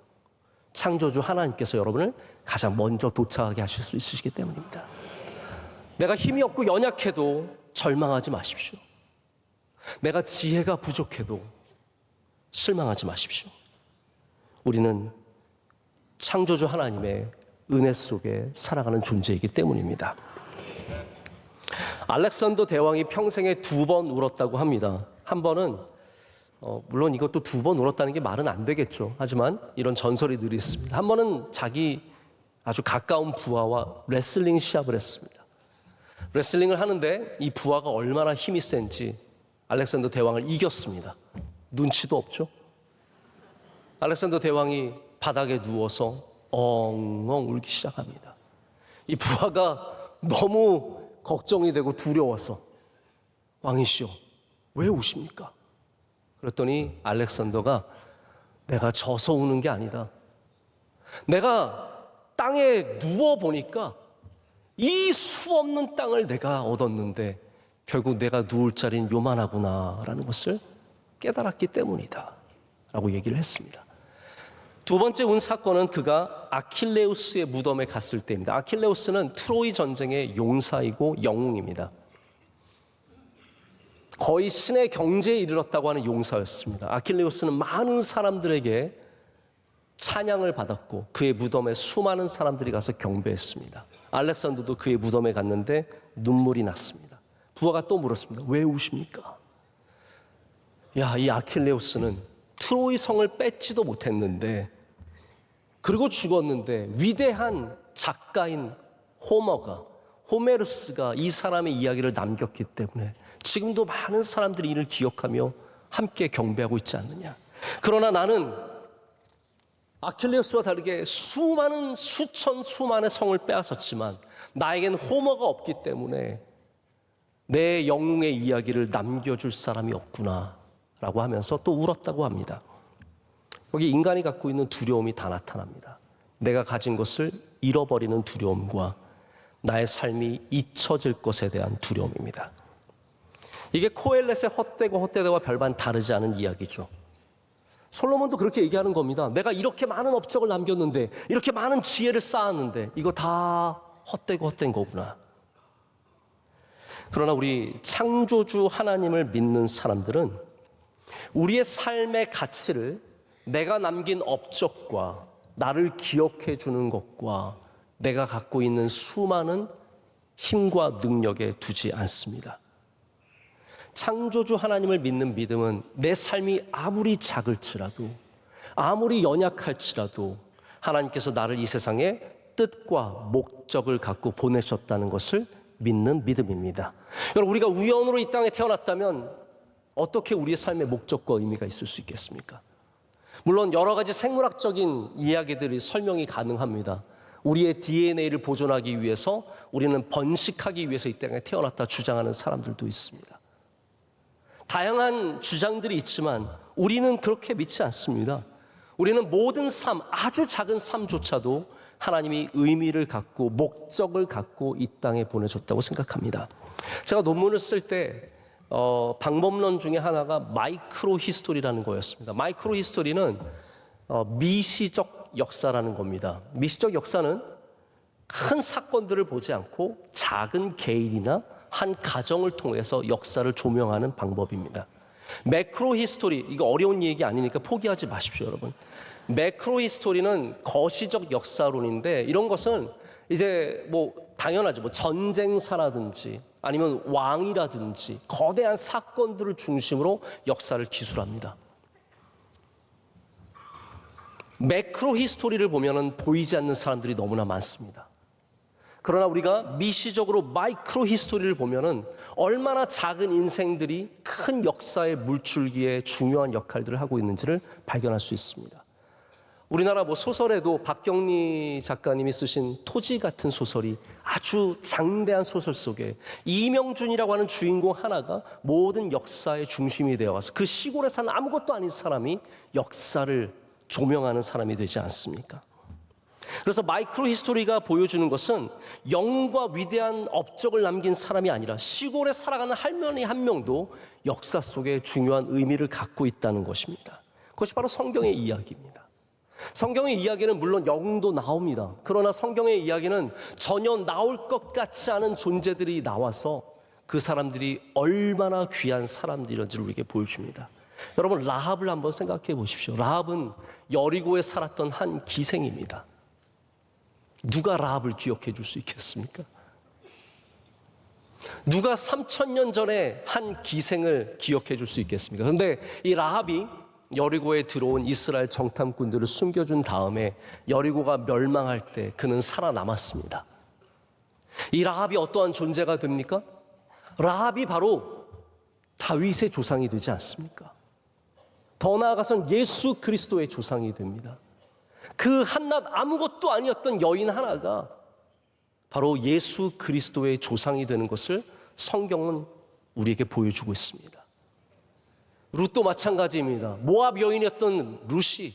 창조주 하나님께서 여러분을 가장 먼저 도착하게 하실 수 있으시기 때문입니다. 내가 힘이 없고 연약해도 절망하지 마십시오. 내가 지혜가 부족해도 실망하지 마십시오. 우리는 창조주 하나님의 은혜 속에 살아가는 존재이기 때문입니다. 알렉산더 대왕이 평생에 2번 울었다고 합니다. 한 번은 물론 이것도 2번 울었다는 게 말은 안 되겠죠. 하지만 이런 전설이 늘 있습니다. 한 번은 자기 아주 가까운 부하와 레슬링 시합을 했습니다. 레슬링을 하는데 이 부하가 얼마나 힘이 센지 알렉산더 대왕을 이겼습니다. 눈치도 없죠. 알렉산더 대왕이 바닥에 누워서 엉엉 울기 시작합니다. 이 부하가 너무 걱정이 되고 두려워서 왕이시여, 왜 우십니까? 그랬더니 알렉산더가 내가 져서 우는 게 아니다. 내가 땅에 누워보니까 이 수없는 땅을 내가 얻었는데 결국 내가 누울 자리는 요만하구나라는 것을 깨달았기 때문이다 라고 얘기를 했습니다. 두 번째 운 사건은 그가 아킬레우스의 무덤에 갔을 때입니다. 아킬레우스는 트로이 전쟁의 용사이고 영웅입니다. 거의 신의 경제에 이르렀다고 하는 용사였습니다. 아킬레우스는 많은 사람들에게 찬양을 받았고 그의 무덤에 수많은 사람들이 가서 경배했습니다. 알렉산더도 그의 무덤에 갔는데 눈물이 났습니다. 부하가 또 물었습니다. 왜 우십니까? 야, 이 아킬레우스는 트로이 성을 뺏지도 못했는데 그리고 죽었는데 위대한 작가인 호메루스가 이 사람의 이야기를 남겼기 때문에 지금도 많은 사람들이 이를 기억하며 함께 경배하고 있지 않느냐. 그러나 나는 아킬레우스와 다르게 수많은 성을 빼앗았지만 나에겐 호머가 없기 때문에 내 영웅의 이야기를 남겨줄 사람이 없구나 라고 하면서 또 울었다고 합니다. 거기 인간이 갖고 있는 두려움이 다 나타납니다. 내가 가진 것을 잃어버리는 두려움과 나의 삶이 잊혀질 것에 대한 두려움입니다. 이게 코엘렛의 헛되고 헛되다와 별반 다르지 않은 이야기죠. 솔로몬도 그렇게 얘기하는 겁니다. 내가 이렇게 많은 업적을 남겼는데, 이렇게 많은 지혜를 쌓았는데 이거 다 헛되고 헛된 거구나. 그러나 우리 창조주 하나님을 믿는 사람들은 우리의 삶의 가치를 내가 남긴 업적과 나를 기억해 주는 것과 내가 갖고 있는 수많은 힘과 능력에 두지 않습니다. 창조주 하나님을 믿는 믿음은 내 삶이 아무리 작을지라도 아무리 연약할지라도 하나님께서 나를 이 세상에 뜻과 목적을 갖고 보내셨다는 것을 믿는 믿음입니다. 여러분, 우리가 우연으로 이 땅에 태어났다면 어떻게 우리의 삶의 목적과 의미가 있을 수 있겠습니까? 물론 여러 가지 생물학적인 이야기들이 설명이 가능합니다. 우리의 DNA를 보존하기 위해서 우리는 번식하기 위해서 이 땅에 태어났다 주장하는 사람들도 있습니다. 다양한 주장들이 있지만 우리는 그렇게 믿지 않습니다. 우리는 모든 삶, 아주 작은 삶조차도 하나님이 의미를 갖고 목적을 갖고 이 땅에 보내줬다고 생각합니다. 제가 논문을 쓸 때 방법론 중에 하나가 마이크로 히스토리라는 거였습니다. 마이크로 히스토리는 미시적 역사라는 겁니다. 미시적 역사는 큰 사건들을 보지 않고 작은 개인이나 한 가정을 통해서 역사를 조명하는 방법입니다. 매크로 히스토리, 이거 어려운 얘기 아니니까 포기하지 마십시오, 여러분. 매크로 히스토리는 거시적 역사론인데 이런 것은 이제 뭐 당연하죠. 뭐 전쟁사라든지 아니면 왕이라든지 거대한 사건들을 중심으로 역사를 기술합니다. 매크로 히스토리를 보면은 보이지 않는 사람들이 너무나 많습니다. 그러나 우리가 미시적으로 마이크로 히스토리를 보면은 얼마나 작은 인생들이 큰 역사의 물줄기에 중요한 역할들을 하고 있는지를 발견할 수 있습니다. 우리나라 뭐 소설에도 박경리 작가님이 쓰신 토지 같은 소설이 아주 장대한 소설 속에 이명준이라고 하는 주인공 하나가 모든 역사의 중심이 되어 와서 그 시골에 사는 아무것도 아닌 사람이 역사를 조명하는 사람이 되지 않습니까? 그래서 마이크로 히스토리가 보여주는 것은 영과 위대한 업적을 남긴 사람이 아니라 시골에 살아가는 할머니 한 명도 역사 속에 중요한 의미를 갖고 있다는 것입니다. 그것이 바로 성경의 이야기입니다. 성경의 이야기는 물론 영도 나옵니다. 그러나 성경의 이야기는 전혀 나올 것 같지 않은 존재들이 나와서 그 사람들이 얼마나 귀한 사람들인지를 우리에게 보여줍니다. 여러분, 라합을 한번 생각해 보십시오. 라합은 여리고에 살았던 한 기생입니다. 누가 라합을 기억해 줄 수 있겠습니까? 누가 3,000년 전에 한 기생을 기억해 줄 수 있겠습니까? 그런데 이 라합이 여리고에 들어온 이스라엘 정탐꾼들을 숨겨준 다음에 여리고가 멸망할 때 그는 살아남았습니다. 이 라합이 어떠한 존재가 됩니까? 라합이 바로 다윗의 조상이 되지 않습니까? 더 나아가서는 예수 그리스도의 조상이 됩니다. 그 한낱 아무것도 아니었던 여인 하나가 바로 예수 그리스도의 조상이 되는 것을 성경은 우리에게 보여주고 있습니다. 룻도 마찬가지입니다. 모압 여인이었던 룻이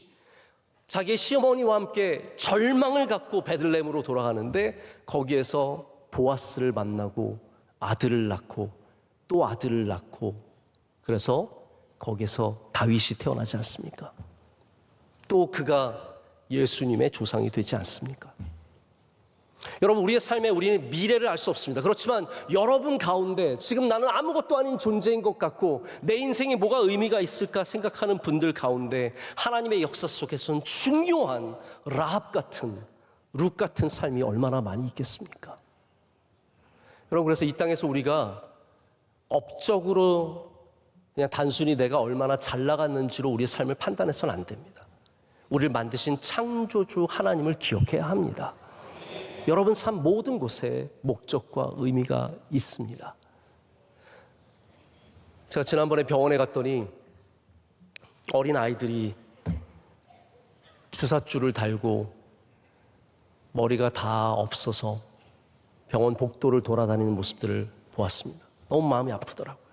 자기의 시어머니와 함께 절망을 갖고 베들레헴으로 돌아가는데 거기에서 보아스를 만나고 아들을 낳고 또 아들을 낳고 그래서 거기에서 다윗이 태어나지 않습니까? 또 그가 예수님의 조상이 되지 않습니까? 여러분, 우리의 삶에 우리는 미래를 알 수 없습니다. 그렇지만 여러분 가운데 지금 나는 아무것도 아닌 존재인 것 같고 내 인생에 뭐가 의미가 있을까 생각하는 분들 가운데 하나님의 역사 속에서는 중요한 라합 같은 룻 같은 삶이 얼마나 많이 있겠습니까? 여러분, 그래서 이 땅에서 우리가 업적으로 그냥 단순히 내가 얼마나 잘 나갔는지로 우리의 삶을 판단해서는 안 됩니다. 우리를 만드신 창조주 하나님을 기억해야 합니다. 여러분 삶 모든 곳에 목적과 의미가 있습니다. 제가 지난번에 병원에 갔더니 어린 아이들이 주사줄을 달고 머리가 다 없어서 병원 복도를 돌아다니는 모습들을 보았습니다. 너무 마음이 아프더라고요.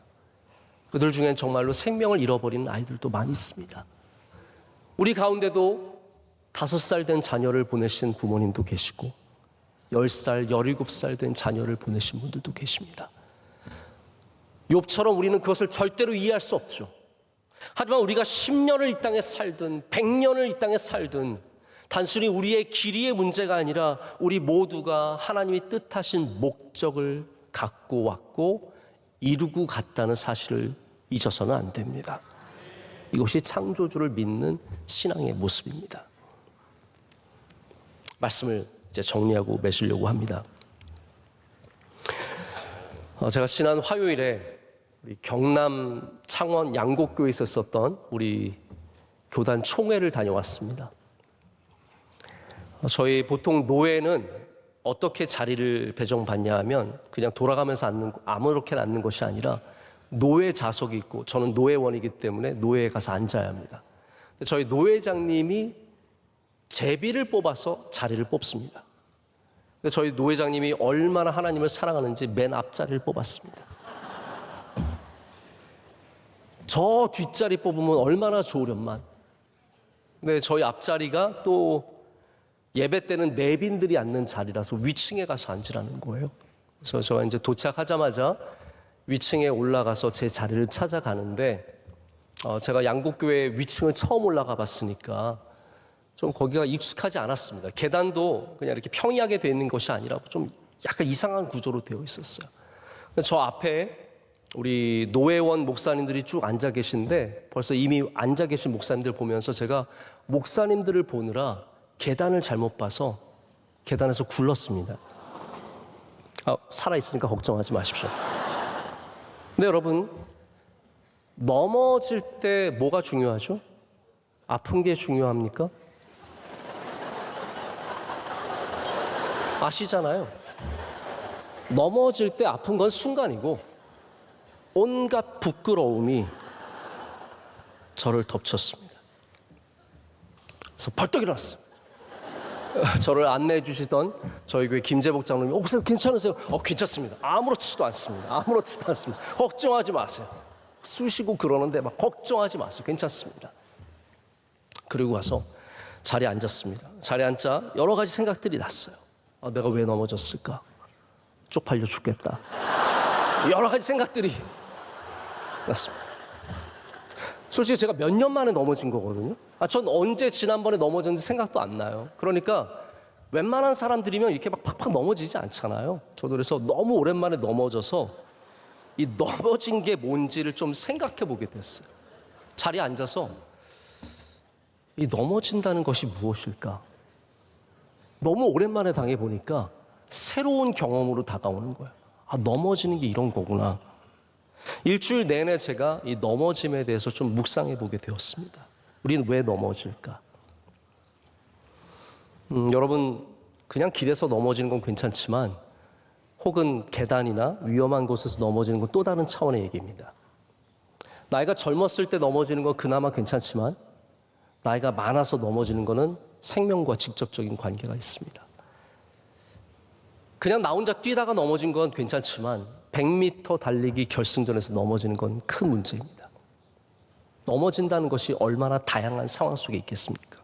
그들 중엔 정말로 생명을 잃어버리는 아이들도 많이 있습니다. 우리 가운데도 5살 된 자녀를 보내신 부모님도 계시고 10살, 17살 된 자녀를 보내신 분들도 계십니다. 욥처럼 우리는 그것을 절대로 이해할 수 없죠. 하지만 우리가 10년을 이 땅에 살든 100년을 이 땅에 살든 단순히 우리의 길이의 문제가 아니라 우리 모두가 하나님이 뜻하신 목적을 갖고 왔고 이루고 갔다는 사실을 잊어서는 안 됩니다. 이것이 창조주를 믿는 신앙의 모습입니다. 말씀을 이제 정리하고 맺으려고 합니다. 제가 지난 화요일에 우리 경남 창원 양곡교회에 있었던 우리 교단 총회를 다녀왔습니다. 저희 보통 노회는 어떻게 자리를 배정받냐 하면 그냥 돌아가면서 앉는, 아무렇게나 앉는 것이 아니라 노회 좌석이 있고 저는 노회원이기 때문에 노회에 가서 앉아야 합니다. 저희 노회장님이 제비를 뽑아서 자리를 뽑습니다. 저희 노회장님이 얼마나 하나님을 사랑하는지 맨 앞자리를 뽑았습니다. 저 뒷자리 뽑으면 얼마나 좋으련만. 근데 저희 앞자리가 또 예배 때는 내빈들이 앉는 자리라서 위층에 가서 앉으라는 거예요. 그래서 제가 이제 도착하자마자 위층에 올라가서 제 자리를 찾아가는데 제가 양곡교회 위층을 처음 올라가 봤으니까 좀 거기가 익숙하지 않았습니다. 계단도 그냥 이렇게 평이하게 되어 있는 것이 아니라 좀 약간 이상한 구조로 되어 있었어요. 저 앞에 우리 노회원 목사님들이 쭉 앉아 계신데 벌써 이미 앉아 계신 목사님들 보면서 제가 목사님들을 보느라 계단을 잘못 봐서 계단에서 굴렀습니다. 살아있으니까 걱정하지 마십시오. 근데 여러분, 넘어질 때 뭐가 중요하죠? 아픈 게 중요합니까? 아시잖아요. 넘어질 때 아픈 건 순간이고 온갖 부끄러움이 저를 덮쳤습니다. 그래서 벌떡 일어났어요. 저를 안내해 주시던 저희 교회 김재복 장로님이 목사님 괜찮으세요? 괜찮습니다. 아무렇지도 않습니다. 아무렇지도 않습니다. 걱정하지 마세요. 쑤시고 그러는데 막 걱정하지 마세요. 괜찮습니다. 그리고 와서 자리에 앉았습니다. 자리에 앉자 여러 가지 생각들이 났어요. 내가 왜 넘어졌을까? 쪽팔려 죽겠다. 여러 가지 생각들이 났습니다. 솔직히 제가 몇 년 만에 넘어진 거거든요. 전 언제 지난번에 넘어졌는지 생각도 안 나요. 그러니까 웬만한 사람들이면 이렇게 막 팍팍 넘어지지 않잖아요. 저도 그래서 너무 오랜만에 넘어져서 이 넘어진 게 뭔지를 좀 생각해 보게 됐어요. 자리에 앉아서 이 넘어진다는 것이 무엇일까? 너무 오랜만에 당해보니까 새로운 경험으로 다가오는 거예요. 넘어지는 게 이런 거구나. 일주일 내내 제가 이 넘어짐에 대해서 좀 묵상해 보게 되었습니다. 우리는 왜 넘어질까? 여러분, 그냥 길에서 넘어지는 건 괜찮지만 혹은 계단이나 위험한 곳에서 넘어지는 건 또 다른 차원의 얘기입니다. 나이가 젊었을 때 넘어지는 건 그나마 괜찮지만 나이가 많아서 넘어지는 거는 생명과 직접적인 관계가 있습니다. 그냥 나 혼자 뛰다가 넘어진 건 괜찮지만 100m 달리기 결승전에서 넘어지는 건 큰 문제입니다. 넘어진다는 것이 얼마나 다양한 상황 속에 있겠습니까?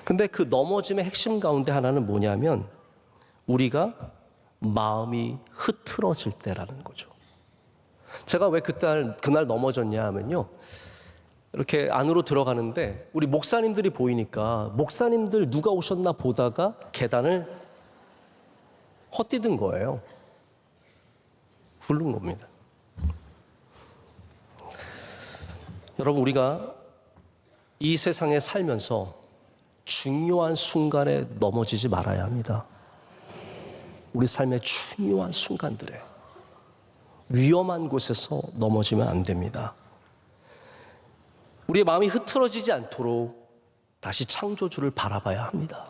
근데 그 넘어짐의 핵심 가운데 하나는 뭐냐면 우리가 마음이 흐트러질 때라는 거죠. 제가 왜 그날 넘어졌냐 하면요. 이렇게 안으로 들어가는데 우리 목사님들이 보이니까 목사님들 누가 오셨나 보다가 계단을 헛디딘 거예요. 굴른 겁니다. 여러분, 우리가 이 세상에 살면서 중요한 순간에 넘어지지 말아야 합니다. 우리 삶의 중요한 순간들에 위험한 곳에서 넘어지면 안 됩니다. 우리의 마음이 흐트러지지 않도록 다시 창조주를 바라봐야 합니다.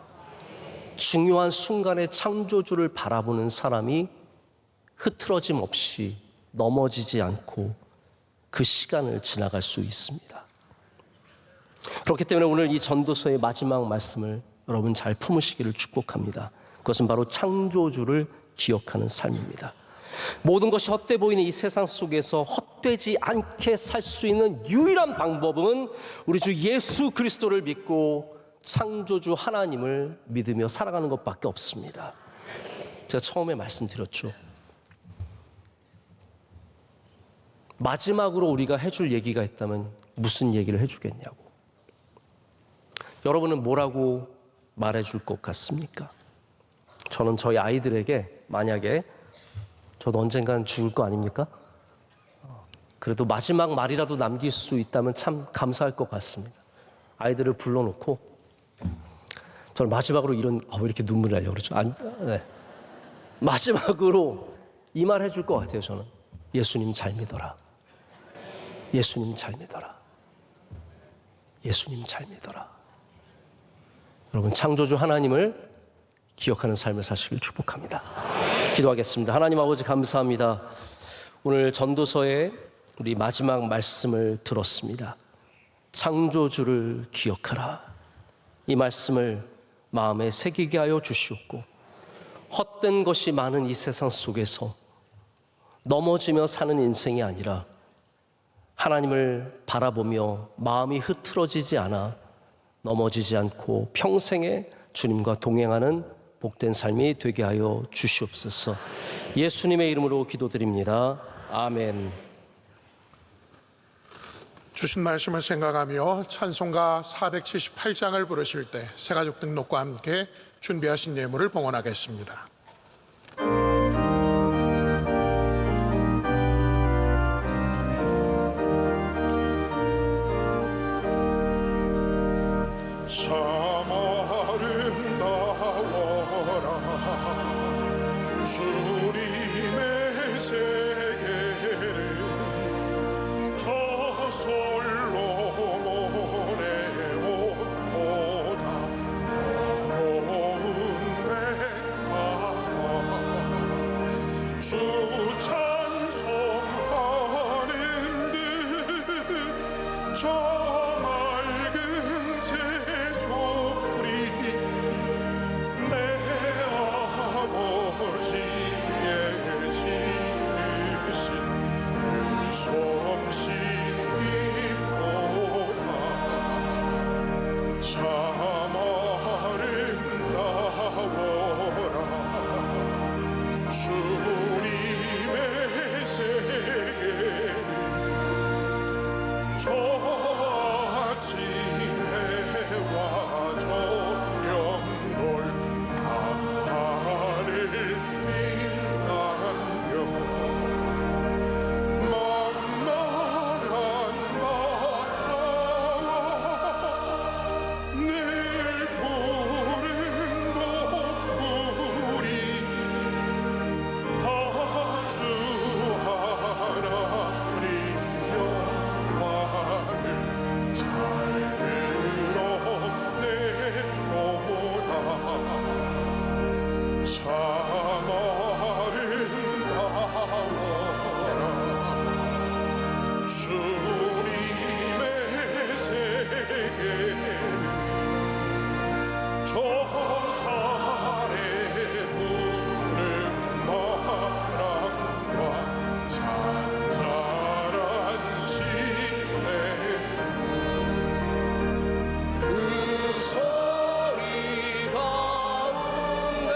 중요한 순간에 창조주를 바라보는 사람이 흐트러짐 없이 넘어지지 않고 그 시간을 지나갈 수 있습니다. 그렇기 때문에 오늘 이 전도서의 마지막 말씀을 여러분 잘 품으시기를 축복합니다. 그것은 바로 창조주를 기억하는 삶입니다. 모든 것이 헛돼 보이는 이 세상 속에서 헛되지 않게 살 수 있는 유일한 방법은 우리 주 예수 그리스도를 믿고 창조주 하나님을 믿으며 살아가는 것밖에 없습니다. 제가 처음에 말씀드렸죠. 마지막으로 우리가 해줄 얘기가 있다면 무슨 얘기를 해주겠냐고. 여러분은 뭐라고 말해줄 것 같습니까? 저는 저희 아이들에게 만약에 저도 언젠간 죽을 거 아닙니까? 그래도 마지막 말이라도 남길 수 있다면 참 감사할 것 같습니다. 아이들을 불러놓고 저는 마지막으로 왜 이렇게 눈물이 나려고 그러죠? 네. 마지막으로 이 말 해줄 것 같아요. 저는 예수님 잘 믿어라. 예수님 잘 믿어라. 예수님 잘 믿어라. 여러분, 창조주 하나님을 기억하는 삶을 사시길 축복합니다. 기도하겠습니다. 하나님 아버지 감사합니다. 오늘 전도서의 우리 마지막 말씀을 들었습니다. 창조주를 기억하라. 이 말씀을 마음에 새기게 하여 주시옵고 헛된 것이 많은 이 세상 속에서 넘어지며 사는 인생이 아니라 하나님을 바라보며 마음이 흐트러지지 않아 넘어지지 않고 평생에 주님과 동행하는 복된 삶이 되게 하여 주시옵소서. 예수님의 이름으로 기도드립니다. 아멘. 주신 말씀을 생각하며 찬송가 478장을 부르실 때 새가족 등록과 함께 준비하신 예물을 봉헌하겠습니다. 아름다워라 주님의 세계를 저솔로몬의 옷보다 더러운 백합화 주 찬송하는 듯 저 맑은 새소리 내 아버지의 지으신 그 솜씨 기뻐라 참 아름다워라 주님의 세계를 저 아침에 와 저녁 놀 밤하늘 빛나며 만만한 바다와 늘 푸른 노을이 아주 하나님 영광을 잘 드러내도다 참 아름다워라 주님의 세계를 저 산에 부는 바람과 잔잔한 시내 그 소리 가운데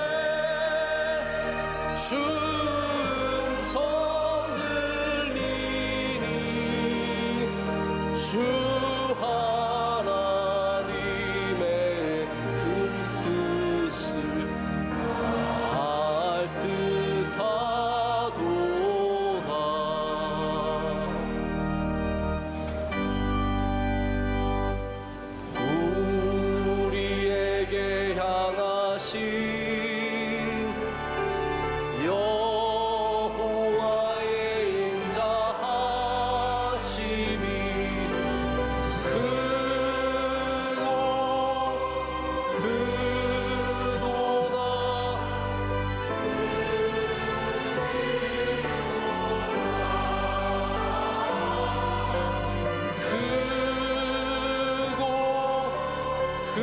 춤성 들리니 주 하나님의 큰 뜻을 알 듯하도다. 우리에게 향하신 여호와의 인자하심이 크고 크도다. 크고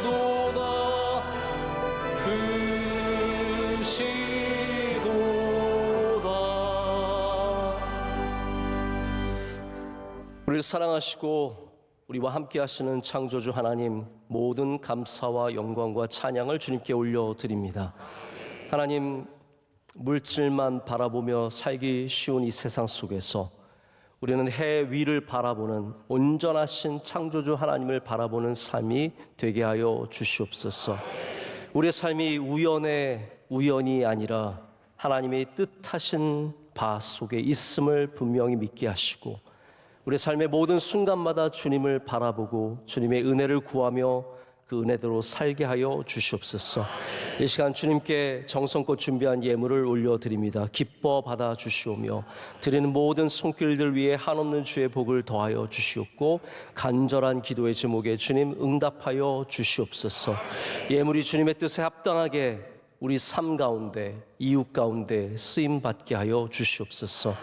크도다. 크시도다. 우리를 사랑하시고 우리와 함께 하시는 창조주 하나님, 모든 감사와 영광과 찬양을 주님께 올려드립니다. 하나님, 물질만 바라보며 살기 쉬운 이 세상 속에서 우리는 해 위를 바라보는 온전하신 창조주 하나님을 바라보는 삶이 되게 하여 주시옵소서. 우리의 삶이 우연이 아니라 하나님의 뜻하신 바 속에 있음을 분명히 믿게 하시고, 우리의 삶의 모든 순간마다 주님을 바라보고 주님의 은혜를 구하며 그 은혜대로 살게 하여 주시옵소서. 이 시간 주님께 정성껏 준비한 예물을 올려드립니다. 기뻐 받아 주시오며 드리는 모든 손길들 위해 한없는 주의 복을 더하여 주시옵고, 간절한 기도의 제목에 주님 응답하여 주시옵소서. 예물이 주님의 뜻에 합당하게 우리 삶 가운데, 이웃 가운데 쓰임받게 하여 주시옵소서.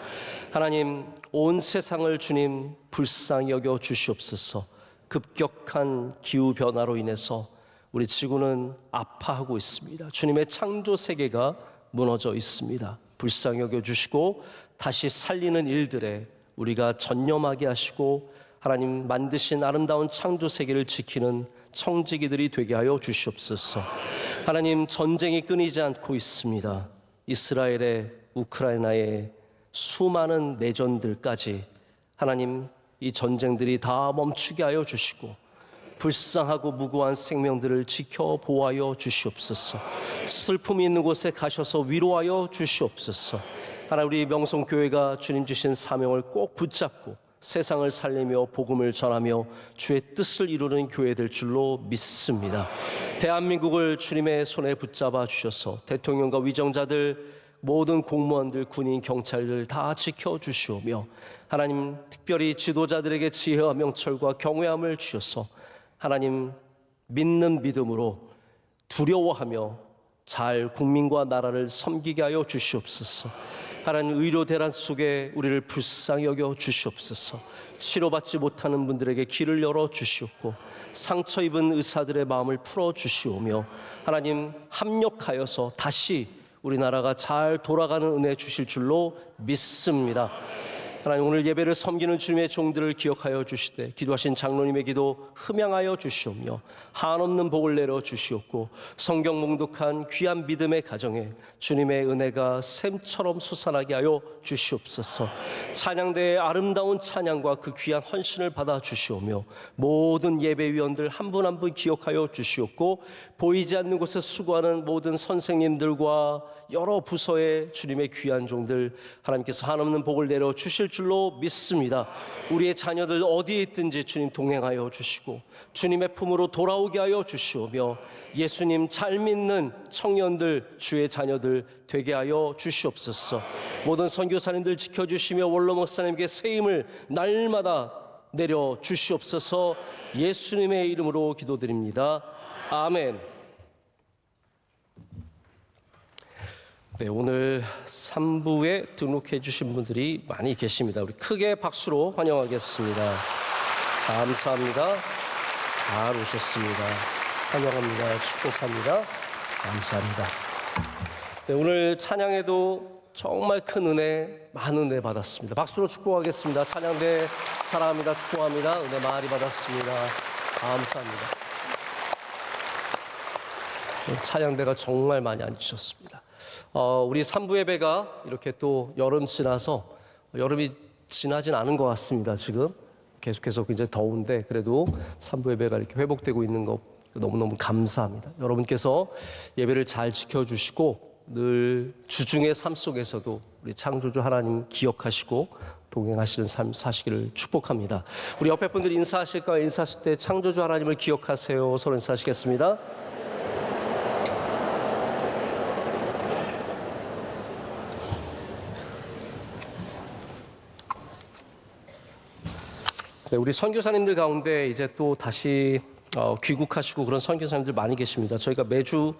하나님, 온 세상을 주님 불쌍히 여겨 주시옵소서. 급격한 기후변화로 인해서 우리 지구는 아파하고 있습니다. 주님의 창조 세계가 무너져 있습니다. 불쌍히 여겨주시고 다시 살리는 일들에 우리가 전념하게 하시고, 하나님 만드신 아름다운 창조 세계를 지키는 청지기들이 되게 하여 주시옵소서. 하나님, 전쟁이 끊이지 않고 있습니다. 이스라엘의, 우크라이나의 수많은 내전들까지 하나님, 이 전쟁들이 다 멈추게 하여 주시고 불쌍하고 무고한 생명들을 지켜 보호하여 주시옵소서. 슬픔이 있는 곳에 가셔서 위로하여 주시옵소서. 하나님, 우리 명성교회가 주님 주신 사명을 꼭 붙잡고 세상을 살리며 복음을 전하며 주의 뜻을 이루는 교회 될 줄로 믿습니다. 대한민국을 주님의 손에 붙잡아 주셔서 대통령과 위정자들, 모든 공무원들, 군인, 경찰들 다 지켜주시오며 하나님 특별히 지도자들에게 지혜와 명철과 경외함을 주셔서 하나님 믿는 믿음으로 두려워하며 잘 국민과 나라를 섬기게 하여 주시옵소서. 하나님 의료 대란 속에 우리를 불쌍히 여겨 주시옵소서. 치료받지 못하는 분들에게 길을 열어 주시옵고 상처 입은 의사들의 마음을 풀어 주시오며 하나님 합력하여서 다시 우리나라가 잘 돌아가는 은혜 주실 줄로 믿습니다. 하나님 오늘 예배를 섬기는 주님의 종들을 기억하여 주시되 기도하신 장로님의 기도 흠양하여 주시오며 한없는 복을 내려 주시옵고 성경 몽독한 귀한 믿음의 가정에 주님의 은혜가 샘처럼 솟아나게 하여 주시옵소서. 찬양대의 아름다운 찬양과 그 귀한 헌신을 받아 주시오며 모든 예배위원들 한 분 한 분 기억하여 주시옵고 보이지 않는 곳에 수고하는 모든 선생님들과 여러 부서의 주님의 귀한 종들 하나님께서 한없는 복을 내려 주실 줄로 믿습니다. 우리의 자녀들 어디에 있든지 주님 동행하여 주시고 주님의 품으로 돌아오게 하여 주시오며 예수님 잘 믿는 청년들, 주의 자녀들 되게 하여 주시옵소서. 모든 선교사님들 지켜주시며 원로 목사님께 새 힘을 날마다 내려 주시옵소서. 예수님의 이름으로 기도드립니다. 아멘. 네, 오늘 3부에 등록해 주신 분들이 많이 계십니다. 우리 크게 박수로 환영하겠습니다. 감사합니다. 잘 오셨습니다. 환영합니다. 축복합니다. 감사합니다. 네, 오늘 찬양에도 정말 큰 은혜, 많은 은혜 받았습니다. 박수로 축복하겠습니다. 찬양대 사랑합니다. 축복합니다. 은혜 많이 받았습니다. 감사합니다. 찬양대가 정말 많이 앉으셨습니다. 우리 3부 예배가 이렇게 또 여름 지나서 여름이 지나진 않은 것 같습니다. 지금 계속해서 굉장히 더운데 그래도 3부 예배가 이렇게 회복되고 있는 거 너무너무 감사합니다. 여러분께서 예배를 잘 지켜주시고 늘 주중의 삶 속에서도 우리 창조주 하나님 기억하시고 동행하시는 삶 사시기를 축복합니다. 우리 옆에 분들 인사하실까요? 인사하실 때 창조주 하나님을 기억하세요. 서로 인사하시겠습니다. 네, 우리 선교사님들 가운데 이제 또 다시 귀국하시고 그런 선교사님들 많이 계십니다. 저희가 매주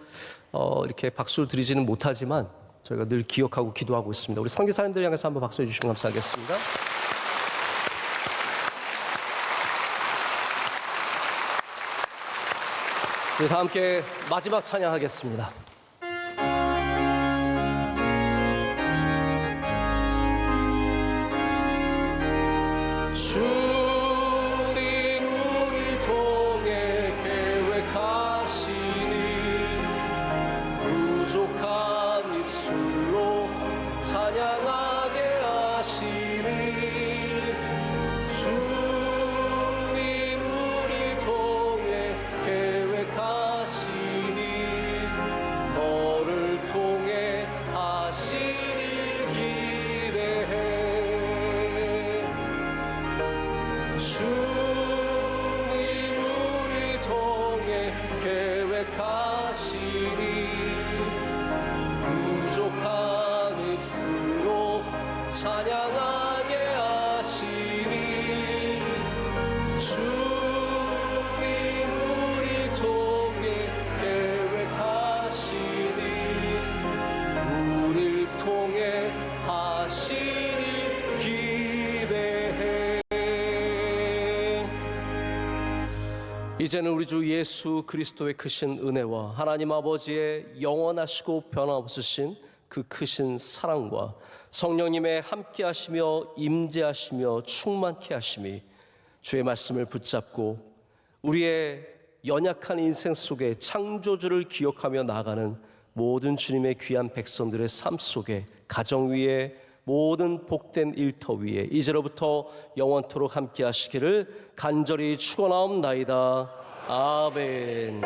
이렇게 박수를 드리지는 못하지만 저희가 늘 기억하고 기도하고 있습니다. 우리 선교사님들 향해서 한번 박수해 주시면 감사하겠습니다. 네, 다 함께 마지막 찬양하겠습니다. 이제는 우리 주 예수 그리스도의 크신 은혜와 하나님 아버지의 영원하시고 변함없으신 그 크신 사랑과 성령님의 함께하시며 임재하시며 충만케 하심이 주의 말씀을 붙잡고 우리의 연약한 인생 속에 창조주를 기억하며 나아가는 모든 주님의 귀한 백성들의 삶 속에 가정 위에 모든 복된 일터 위에 이제로부터 영원토록 함께 하시기를 간절히 축원하옵나이다. 아멘.